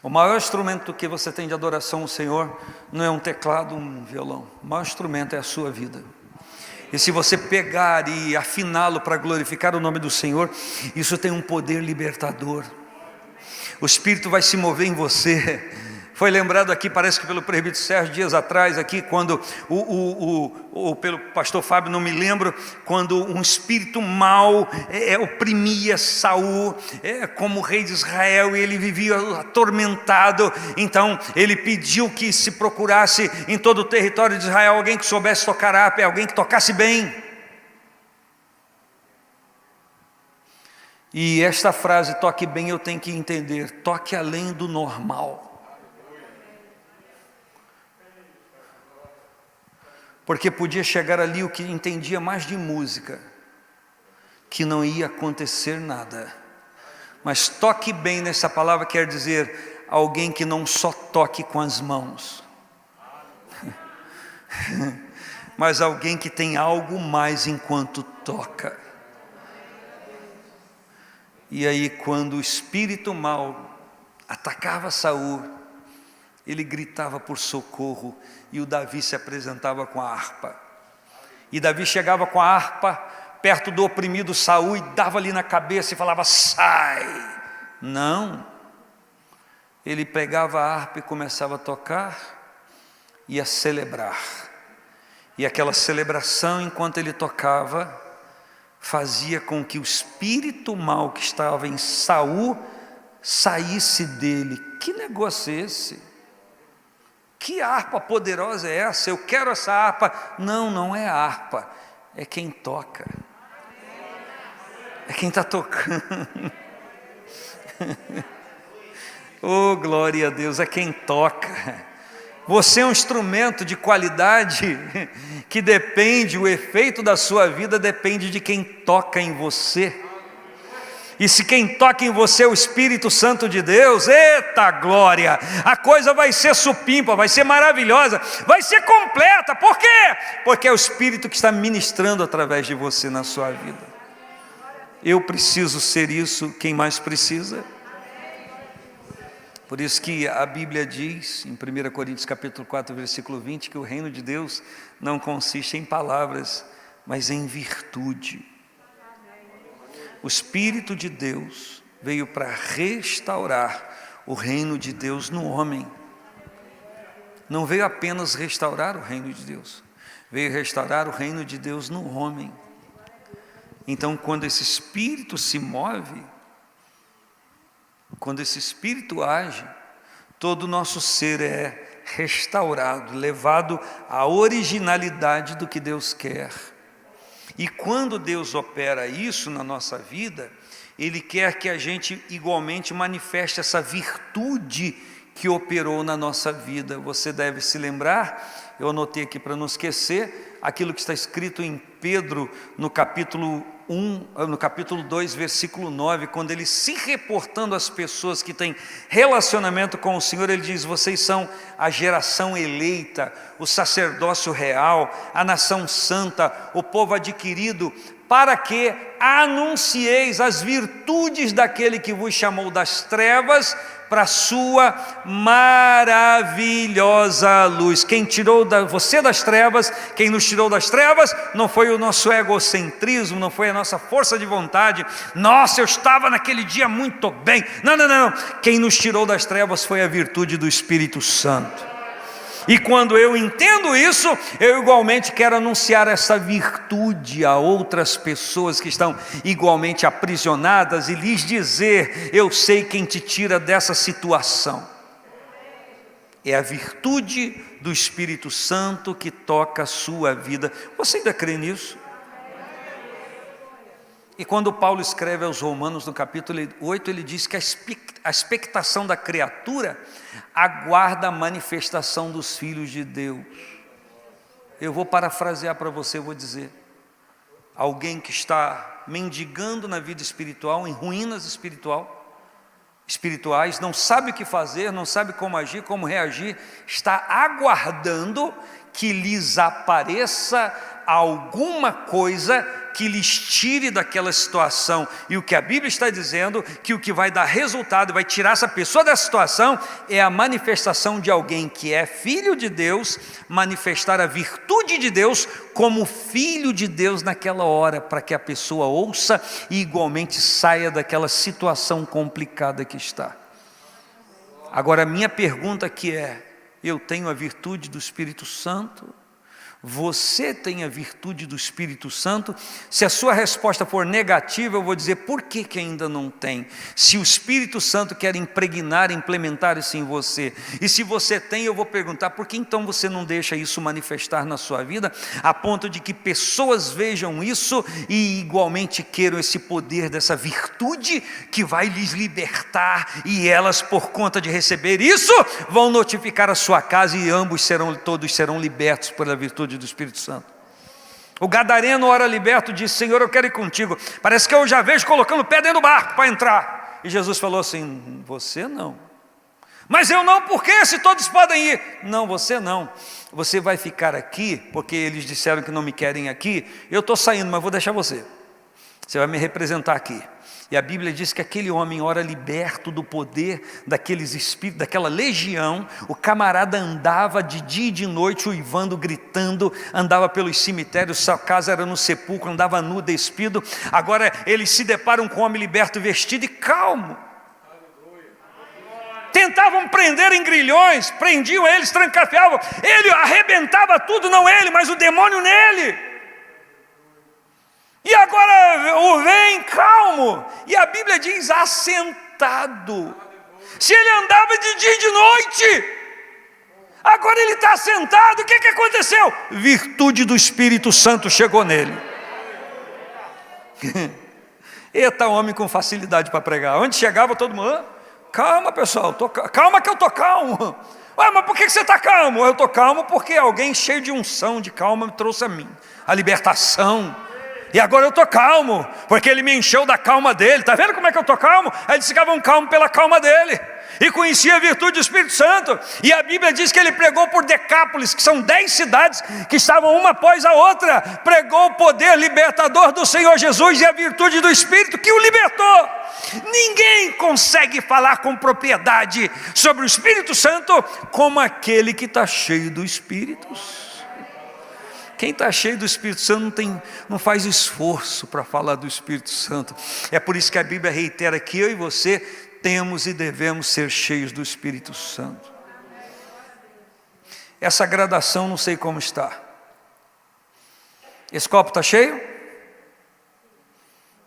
o maior instrumento que você tem de adoração ao Senhor não é um teclado, um violão. O maior instrumento é a sua vida. E se você pegar e afiná-lo para glorificar o nome do Senhor, isso tem um poder libertador. O Espírito vai se mover em você. Foi lembrado aqui, parece que pelo presbítero Sérgio, dias atrás, aqui, quando pelo pastor Fábio, não me lembro, quando um espírito mau oprimia Saul, como rei de Israel, e ele vivia atormentado. Então ele pediu que se procurasse em todo o território de Israel alguém que soubesse tocar harpa, alguém que tocasse bem. E esta frase, toque bem, eu tenho que entender: toque além do normal. Porque podia chegar ali o que entendia mais de música, que não ia acontecer nada. Mas toque bem nessa palavra quer dizer alguém que não só toque com as mãos, mas alguém que tem algo mais enquanto toca. E aí, quando o espírito mau atacava Saul, ele gritava por socorro, e o Davi se apresentava com a harpa. E Davi chegava com a harpa perto do oprimido Saul e dava ali na cabeça e falava: sai! Não, ele pegava a harpa e começava a tocar e a celebrar. E aquela celebração, enquanto ele tocava, fazia com que o espírito mau que estava em Saul saísse dele. Que negócio é esse? Que harpa poderosa é essa? Eu quero essa harpa. Não, não é a harpa, é quem toca, é quem está tocando. Oh, glória a Deus, é quem toca. Você é um instrumento de qualidade que depende, o efeito da sua vida depende de quem toca em você. E se quem toca em você é o Espírito Santo de Deus, eita glória, a coisa vai ser supimpa, vai ser maravilhosa, vai ser completa. Por quê? Porque é o Espírito que está ministrando através de você na sua vida. Eu preciso ser isso, quem mais precisa? Por isso que a Bíblia diz, em 1 Coríntios capítulo 4, versículo 20, que o reino de Deus não consiste em palavras, mas em virtude. O Espírito de Deus veio para restaurar o reino de Deus no homem. Não veio apenas restaurar o reino de Deus, veio restaurar o reino de Deus no homem. Então, quando esse Espírito se move, quando esse Espírito age, todo o nosso ser é restaurado, levado à originalidade do que Deus quer. E quando Deus opera isso na nossa vida, Ele quer que a gente igualmente manifeste essa virtude que operou na nossa vida. Você deve se lembrar, eu anotei aqui para não esquecer, aquilo que está escrito em Pedro, no capítulo 2, versículo 9, quando ele se reportando às pessoas que têm relacionamento com o Senhor, ele diz: vocês são a geração eleita, o sacerdócio real, a nação santa, o povo adquirido, para que anuncieis as virtudes daquele que vos chamou das trevas para a sua maravilhosa luz. Quem tirou você das trevas, quem nos tirou das trevas, não foi o nosso egocentrismo, não foi a nossa força de vontade. Nossa, eu estava naquele dia muito bem. Não, não, não. Quem nos tirou das trevas foi a virtude do Espírito Santo. E quando eu entendo isso, eu igualmente quero anunciar essa virtude a outras pessoas que estão igualmente aprisionadas e lhes dizer: eu sei quem te tira dessa situação. É a virtude do Espírito Santo que toca a sua vida. Você ainda crê nisso? E quando Paulo escreve aos Romanos no capítulo 8, ele diz que a expectação da criatura aguarda a manifestação dos filhos de Deus. Eu vou parafrasear para você, vou dizer: alguém que está mendigando na vida espiritual, em ruínas espirituais, não sabe o que fazer, não sabe como agir, como reagir, está aguardando que lhes apareça alguma coisa que lhes tire daquela situação. E o que a Bíblia está dizendo, que o que vai dar resultado, vai tirar essa pessoa dessa situação, é a manifestação de alguém que é filho de Deus, manifestar a virtude de Deus como filho de Deus naquela hora, para que a pessoa ouça e igualmente saia daquela situação complicada que está. Agora, a minha pergunta aqui é: eu tenho a virtude do Espírito Santo? Você tem a virtude do Espírito Santo? Se a sua resposta for negativa, eu vou dizer: por que ainda não tem? Se o Espírito Santo quer impregnar, implementar isso em você. E se você tem, eu vou perguntar: por que então você não deixa isso manifestar na sua vida, a ponto de que pessoas vejam isso e igualmente queiram esse poder dessa virtude que vai lhes libertar, e elas, por conta de receber isso, vão notificar a sua casa, e todos serão libertos pela virtude do Espírito Santo. O gadareno, ora liberto, disse: Senhor, eu quero ir contigo, parece que eu já vejo colocando o pé dentro do barco para entrar. E Jesus falou assim: você não. Mas eu não, porque se todos podem ir? Não, você não. Você vai ficar aqui, porque eles disseram que não me querem aqui. Eu estou saindo, mas vou deixar você. Você vai me representar aqui. E a Bíblia diz que aquele homem, ora liberto do poder daqueles espíritos, daquela legião, o camarada andava de dia e de noite uivando, gritando, andava pelos cemitérios, sua casa era no sepulcro, andava nu, despido. Agora eles se deparam com um homem liberto, vestido e calmo. Tentavam prender em grilhões, prendiam eles, trancafiavam, ele arrebentava tudo, não ele, mas o demônio nele. E agora o vem calmo, e a Bíblia diz: assentou sentado. Se ele andava de dia e de noite, agora ele está sentado. O que aconteceu? Virtude do Espírito Santo chegou nele. Eita, homem com facilidade para pregar. Onde chegava todo mundo, calma pessoal, calma que eu estou calmo. Ué, mas por que você está calmo? Eu estou calmo porque alguém cheio de unção, de calma, me trouxe a mim a libertação. E agora eu estou calmo, porque ele me encheu da calma dele. Está vendo como é que eu estou calmo? Aí eles ficavam calmos pela calma dele. E conhecia a virtude do Espírito Santo. E a Bíblia diz que ele pregou por Decápolis, que são 10 cidades que estavam uma após a outra. Pregou o poder libertador do Senhor Jesus e a virtude do Espírito que o libertou. Ninguém consegue falar com propriedade sobre o Espírito Santo como aquele que está cheio do Espírito. Quem está cheio do Espírito Santo não faz esforço para falar do Espírito Santo. É por isso que a Bíblia reitera que eu e você temos e devemos ser cheios do Espírito Santo. Essa gradação não sei como está. Esse copo está cheio?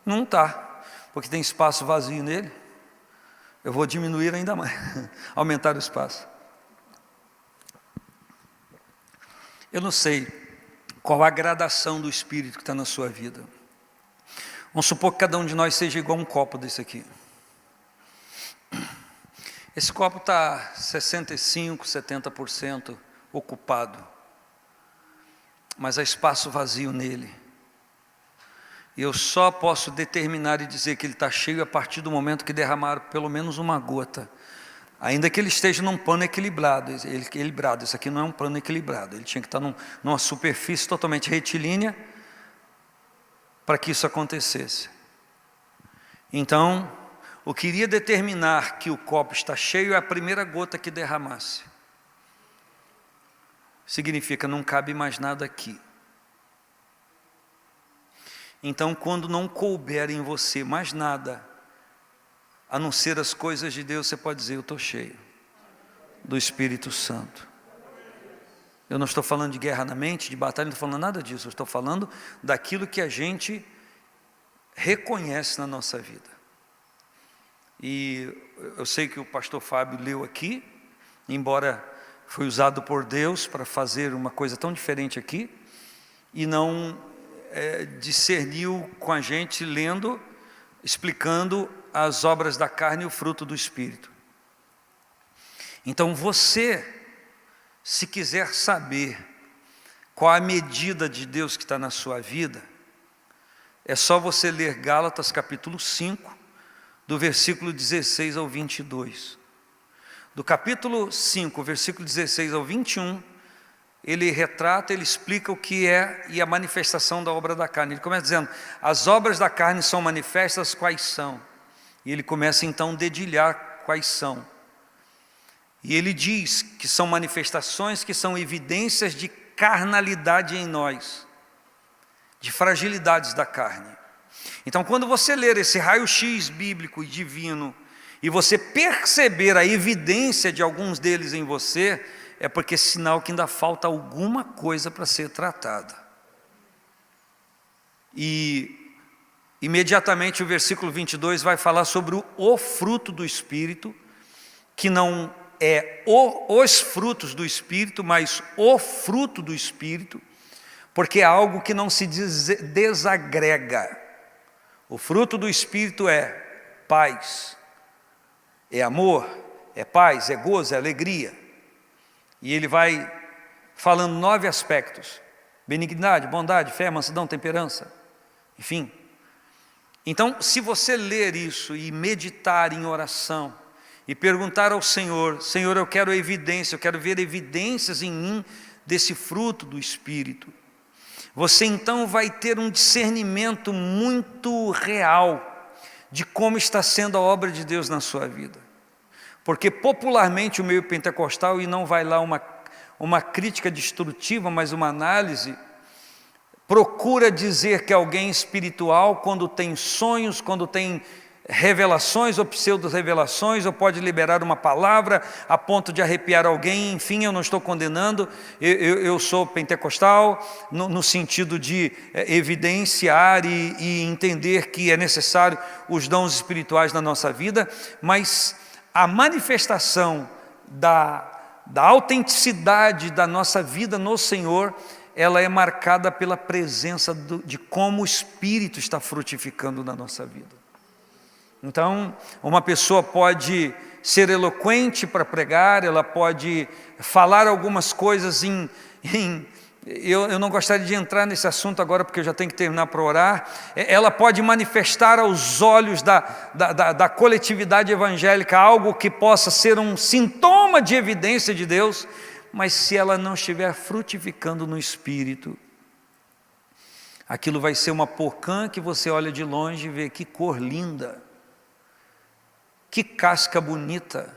Não está, porque tem espaço vazio nele. Eu vou diminuir ainda mais, aumentar o espaço. Eu não sei qual a gradação do Espírito que está na sua vida. Vamos supor que cada um de nós seja igual a um copo desse aqui. Esse copo está 65%, 70% ocupado, mas há espaço vazio nele. E eu só posso determinar e dizer que ele está cheio a partir do momento que derramar pelo menos uma gota, ainda que ele esteja num pano equilibrado. Isso aqui não é um pano equilibrado, ele tinha que estar numa superfície totalmente retilínea para que isso acontecesse. Então, o que iria determinar que o copo está cheio é a primeira gota que derramasse. Significa, não cabe mais nada aqui. Então, quando não couber em você mais nada, a não ser as coisas de Deus, você pode dizer, eu estou cheio do Espírito Santo. Eu não estou falando de guerra na mente, de batalha, não estou falando nada disso. Eu estou falando daquilo que a gente reconhece na nossa vida. E eu sei que o pastor Fábio leu aqui, embora foi usado por Deus para fazer uma coisa tão diferente aqui, e não discerniu com a gente lendo, explicando as obras da carne e o fruto do Espírito. Então você, se quiser saber qual a medida de Deus que está na sua vida, é só você ler Gálatas capítulo 5, do versículo 16 ao 22. Do capítulo 5, versículo 16 ao 21, ele retrata, ele explica o que é e a manifestação da obra da carne. Ele começa dizendo, as obras da carne são manifestas, quais são? E ele começa então a dedilhar quais são. E ele diz que são manifestações que são evidências de carnalidade em nós, de fragilidades da carne. Então, quando você ler esse raio-x bíblico e divino, e você perceber a evidência de alguns deles em você, é porque é sinal que ainda falta alguma coisa para ser tratada. E imediatamente o versículo 22 vai falar sobre o fruto do Espírito, que não é os frutos do Espírito, mas o fruto do Espírito, porque é algo que não se desagrega. O fruto do Espírito é paz, é amor, é paz, é gozo, é alegria. E ele vai falando 9 aspectos: benignidade, bondade, fé, mansidão, temperança, enfim. Então, se você ler isso e meditar em oração, e perguntar ao Senhor, Senhor, eu quero evidência, eu quero ver evidências em mim desse fruto do Espírito, você então vai ter um discernimento muito real de como está sendo a obra de Deus na sua vida. Porque popularmente o meio pentecostal, e não vai lá uma crítica destrutiva, mas uma análise, procura dizer que alguém espiritual, quando tem sonhos, quando tem revelações ou pseudo-revelações, ou pode liberar uma palavra a ponto de arrepiar alguém. Enfim, eu não estou condenando, eu sou pentecostal no sentido de evidenciar e entender que é necessário os dons espirituais na nossa vida, mas a manifestação da autenticidade da nossa vida no Senhor, ela é marcada pela presença de como o Espírito está frutificando na nossa vida. Então, uma pessoa pode ser eloquente para pregar, ela pode falar algumas coisas eu não gostaria de entrar nesse assunto agora, porque eu já tenho que terminar para orar. Ela pode manifestar aos olhos da coletividade evangélica algo que possa ser um sintoma de evidência de Deus, mas se ela não estiver frutificando no Espírito, aquilo vai ser uma porcã que você olha de longe e vê que cor linda, que casca bonita,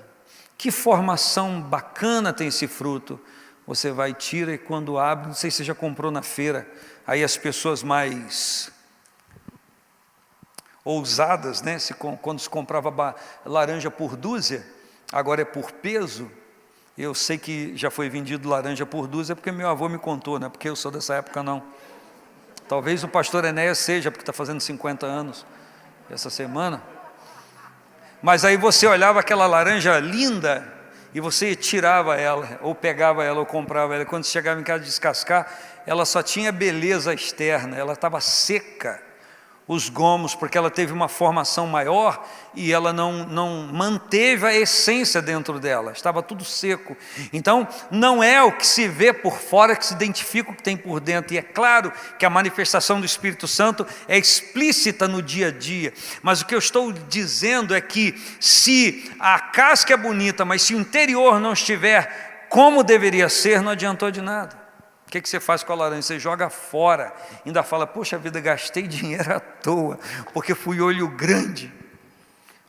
que formação bacana tem esse fruto. Você vai, tira e quando abre, não sei se você já comprou na feira, aí as pessoas mais ousadas, né? Quando se comprava laranja por dúzia, agora é por peso. Eu sei que já foi vendido laranja por dúzia porque meu avô me contou, né? Porque eu sou dessa época não. Talvez o pastor Enéas seja, porque está fazendo 50 anos essa semana. Mas aí você olhava aquela laranja linda e você tirava ela, ou pegava ela, ou comprava ela. Quando chegava em casa de descascar, ela só tinha beleza externa, ela estava seca, os gomos, porque ela teve uma formação maior e ela não manteve a essência dentro dela, estava tudo seco. Então, não é o que se vê por fora que se identifica o que tem por dentro. E é claro que a manifestação do Espírito Santo é explícita no dia a dia, mas o que eu estou dizendo é que se a casca é bonita, mas se o interior não estiver como deveria ser, não adiantou de nada. O que você faz com a laranja? Você joga fora, ainda fala, poxa vida, gastei dinheiro à toa, porque fui olho grande,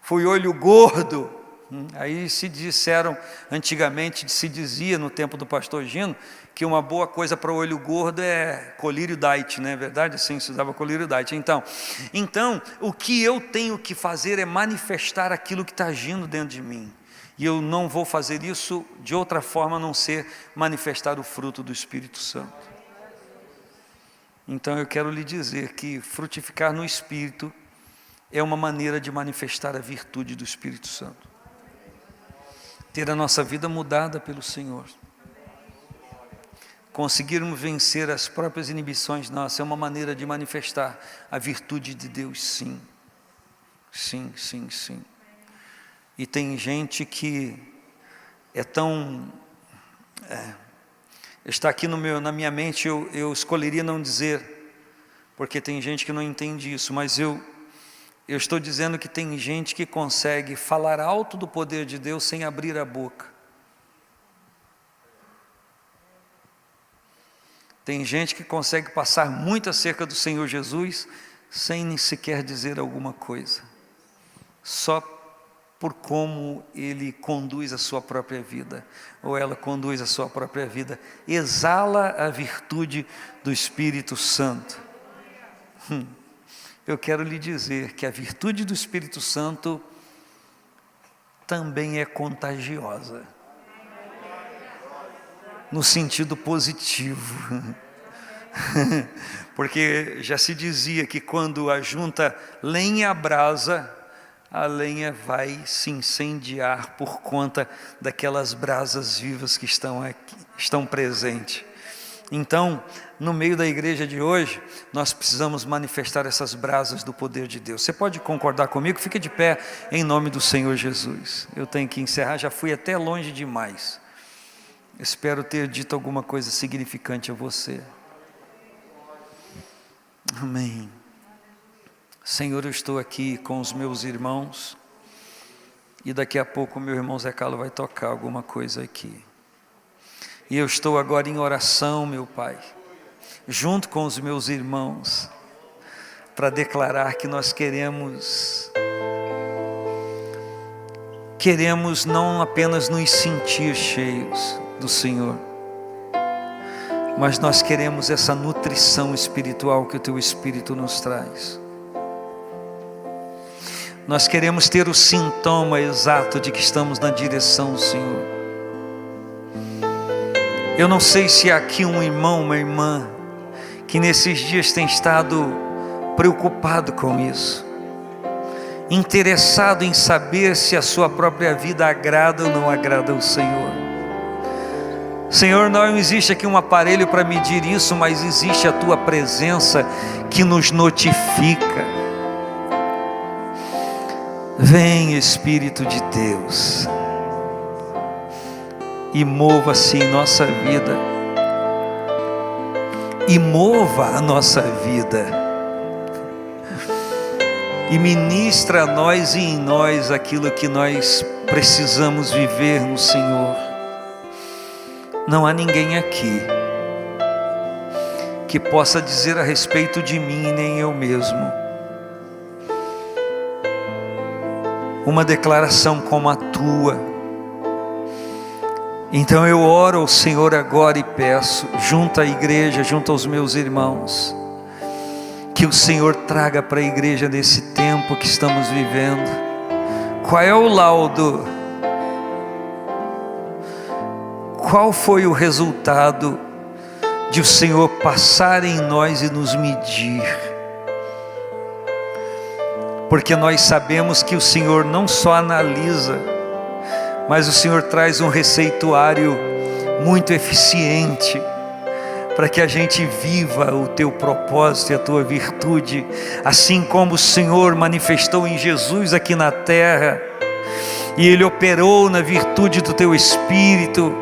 fui olho gordo. Aí se disseram, antigamente se dizia no tempo do pastor Gino, que uma boa coisa para o olho gordo é colírio diet, não é verdade? Assim se usava colírio diet. Então, o que eu tenho que fazer é manifestar aquilo que está agindo dentro de mim. E eu não vou fazer isso de outra forma a não ser manifestar o fruto do Espírito Santo. Então eu quero lhe dizer que frutificar no Espírito é uma maneira de manifestar a virtude do Espírito Santo. Ter a nossa vida mudada pelo Senhor. Conseguirmos vencer as próprias inibições nossas é uma maneira de manifestar a virtude de Deus, sim. Sim, sim, sim. E tem gente que é tão... está aqui na minha mente, eu escolheria não dizer, porque tem gente que não entende isso, mas eu estou dizendo que tem gente que consegue falar alto do poder de Deus sem abrir a boca. Tem gente que consegue passar muito acerca do Senhor Jesus sem nem sequer dizer alguma coisa. Só por como ele conduz a sua própria vida, ou ela conduz a sua própria vida, exala a virtude do Espírito Santo. Eu quero lhe dizer que a virtude do Espírito Santo também é contagiosa, no sentido positivo, porque já se dizia que quando ajunta lenha à brasa, a lenha vai se incendiar por conta daquelas brasas vivas que estão presentes. Então, no meio da igreja de hoje, nós precisamos manifestar essas brasas do poder de Deus. Você pode concordar comigo? Fique de pé em nome do Senhor Jesus. Eu tenho que encerrar, já fui até longe demais. Espero ter dito alguma coisa significante a você. Amém. Senhor, eu estou aqui com os meus irmãos e daqui a pouco o meu irmão Zé Carlos vai tocar alguma coisa aqui. E eu estou agora em oração, meu Pai, junto com os meus irmãos, para declarar que nós queremos não apenas nos sentir cheios do Senhor, mas nós queremos essa nutrição espiritual que o Teu Espírito nos traz. nós queremos ter o sintoma exato de que estamos na direção do Senhor. Eu não sei se há aqui um irmão, uma irmã, que nesses dias tem estado preocupado com isso, interessado em saber se a sua própria vida agrada ou não agrada ao Senhor. Senhor, não existe aqui um aparelho para medir isso, mas existe a Tua presença que nos notifica. Vem, Espírito de Deus, e mova-se em nossa vida, e mova a nossa vida, e ministra a nós e em nós aquilo que nós precisamos viver no Senhor. Não há ninguém aqui que possa dizer a respeito de mim, nem eu mesmo, uma declaração como a tua. Então eu oro ao Senhor agora e peço, junto à igreja, junto aos meus irmãos, que o Senhor traga para a igreja nesse tempo que estamos vivendo. Qual é o laudo? Qual foi o resultado de o Senhor passar em nós e nos medir? Porque nós sabemos que o Senhor não só analisa, mas o Senhor traz um receituário muito eficiente para que a gente viva o teu propósito e a tua virtude, assim como o Senhor manifestou em Jesus aqui na terra, e Ele operou na virtude do teu Espírito,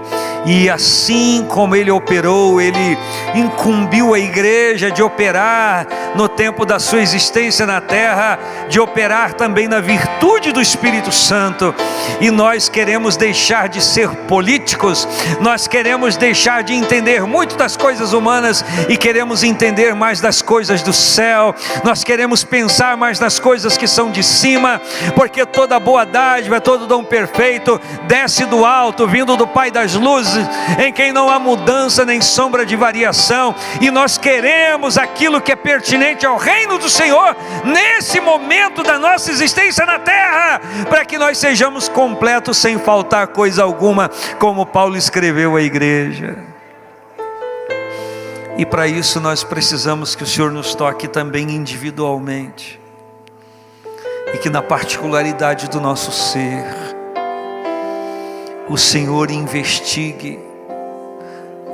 e assim como Ele operou, Ele incumbiu a igreja de operar no tempo da sua existência na terra, de operar também na virtude do Espírito Santo. E nós queremos deixar de ser políticos, nós queremos deixar de entender muito das coisas humanas e queremos entender mais das coisas do céu. Nós queremos pensar mais nas coisas que são de cima, porque toda boa dádiva, todo dom perfeito desce do alto, vindo do Pai das luzes, em quem não há mudança nem sombra de variação. E nós queremos aquilo que é pertinente ao reino do Senhor nesse momento da nossa existência na terra, para que nós sejamos completos sem faltar coisa alguma, como Paulo escreveu à igreja. E para isso nós precisamos que o Senhor nos toque também individualmente, e que na particularidade do nosso ser o Senhor investigue,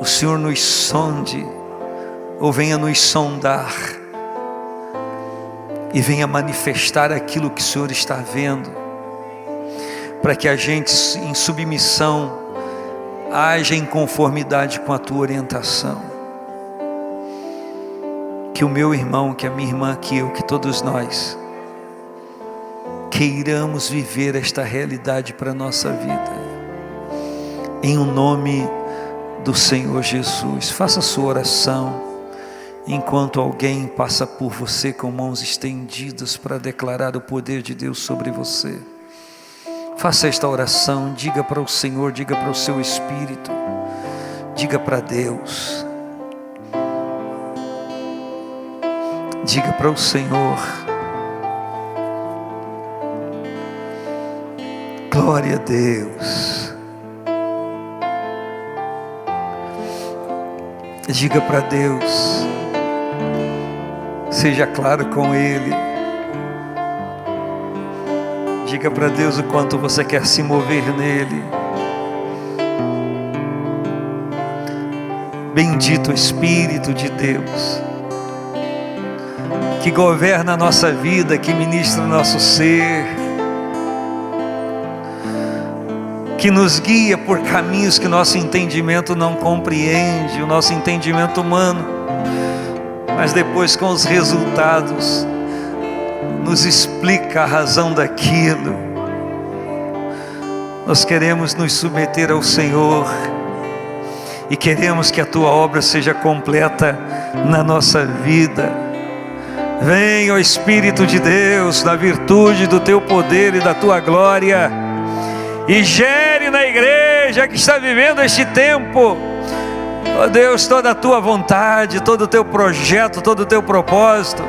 o Senhor nos sonde, ou venha nos sondar, e venha manifestar aquilo que o Senhor está vendo, para que a gente em submissão haja em conformidade com a tua orientação. Que o meu irmão, que a minha irmã, que eu, que todos nós queiramos viver esta realidade para a nossa vida, em o nome do Senhor Jesus. Faça a sua oração, enquanto alguém passa por você com mãos estendidas para declarar o poder de Deus sobre você. Faça esta oração, diga para o Senhor, diga para o seu Espírito, diga para Deus, diga para o Senhor: glória a Deus. Diga para Deus, seja claro com Ele. Diga para Deus o quanto você quer se mover nele. Bendito Espírito de Deus, que governa a nossa vida, que ministra o nosso ser, que nos guia por caminhos que nosso entendimento não compreende, o nosso entendimento humano, mas depois com os resultados nos explica a razão daquilo. Nós queremos nos submeter ao Senhor e queremos que a tua obra seja completa na nossa vida. Vem, ó Espírito de Deus, na virtude do teu poder e da tua glória, e gere na igreja que está vivendo este tempo, ó Deus, toda a tua vontade, todo o teu projeto, todo o teu propósito.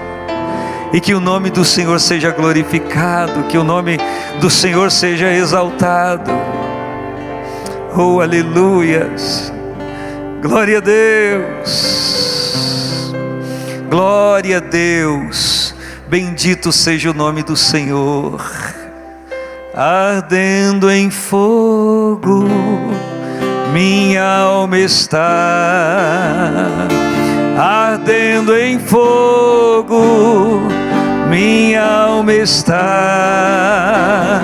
e que o nome do Senhor seja glorificado, que o nome do Senhor seja exaltado. Oh, aleluias, glória a Deus, glória a Deus, bendito seja o nome do Senhor. Ardendo em fogo, minha alma está, ardendo em fogo, minha alma está,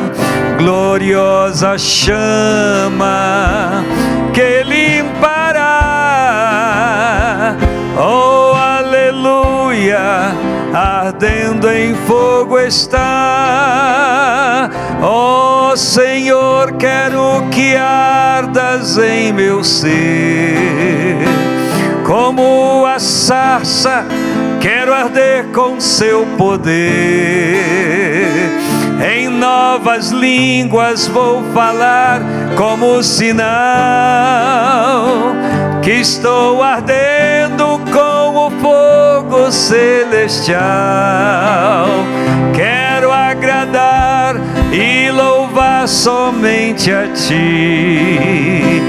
gloriosa chama que limpará, oh aleluia, ardendo em fogo está, ó Senhor, quero que ardas em meu ser, como a sarça, quero arder com seu poder. Em novas línguas vou falar como sinal que estou ardendo com o fogo celestial. Quero agradar e louvar somente a Ti,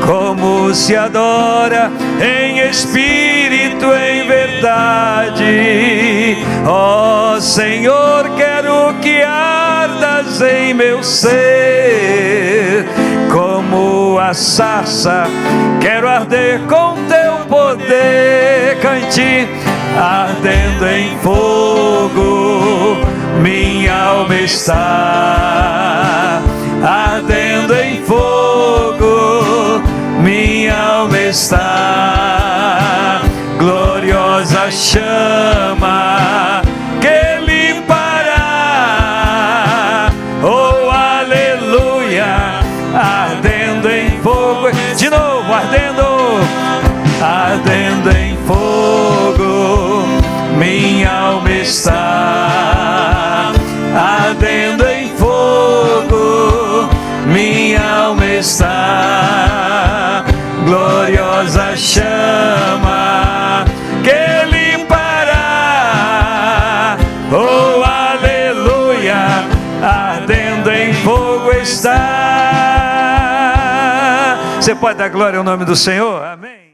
como se adora em espírito, em verdade. Ó Senhor, quero que ardas em meu ser, como a sarça, quero arder com Teu poder. Cante, ardendo em fogo, minha alma está, ardendo em fogo, minha alma está, gloriosa chama que limpará, oh aleluia, ardendo em fogo, de novo, ardendo em fogo, minha alma está, ardendo em fogo, minha alma está, gloriosa chama que limpará, oh aleluia, ardendo em fogo está. Você pode dar glória ao nome do Senhor? Amém.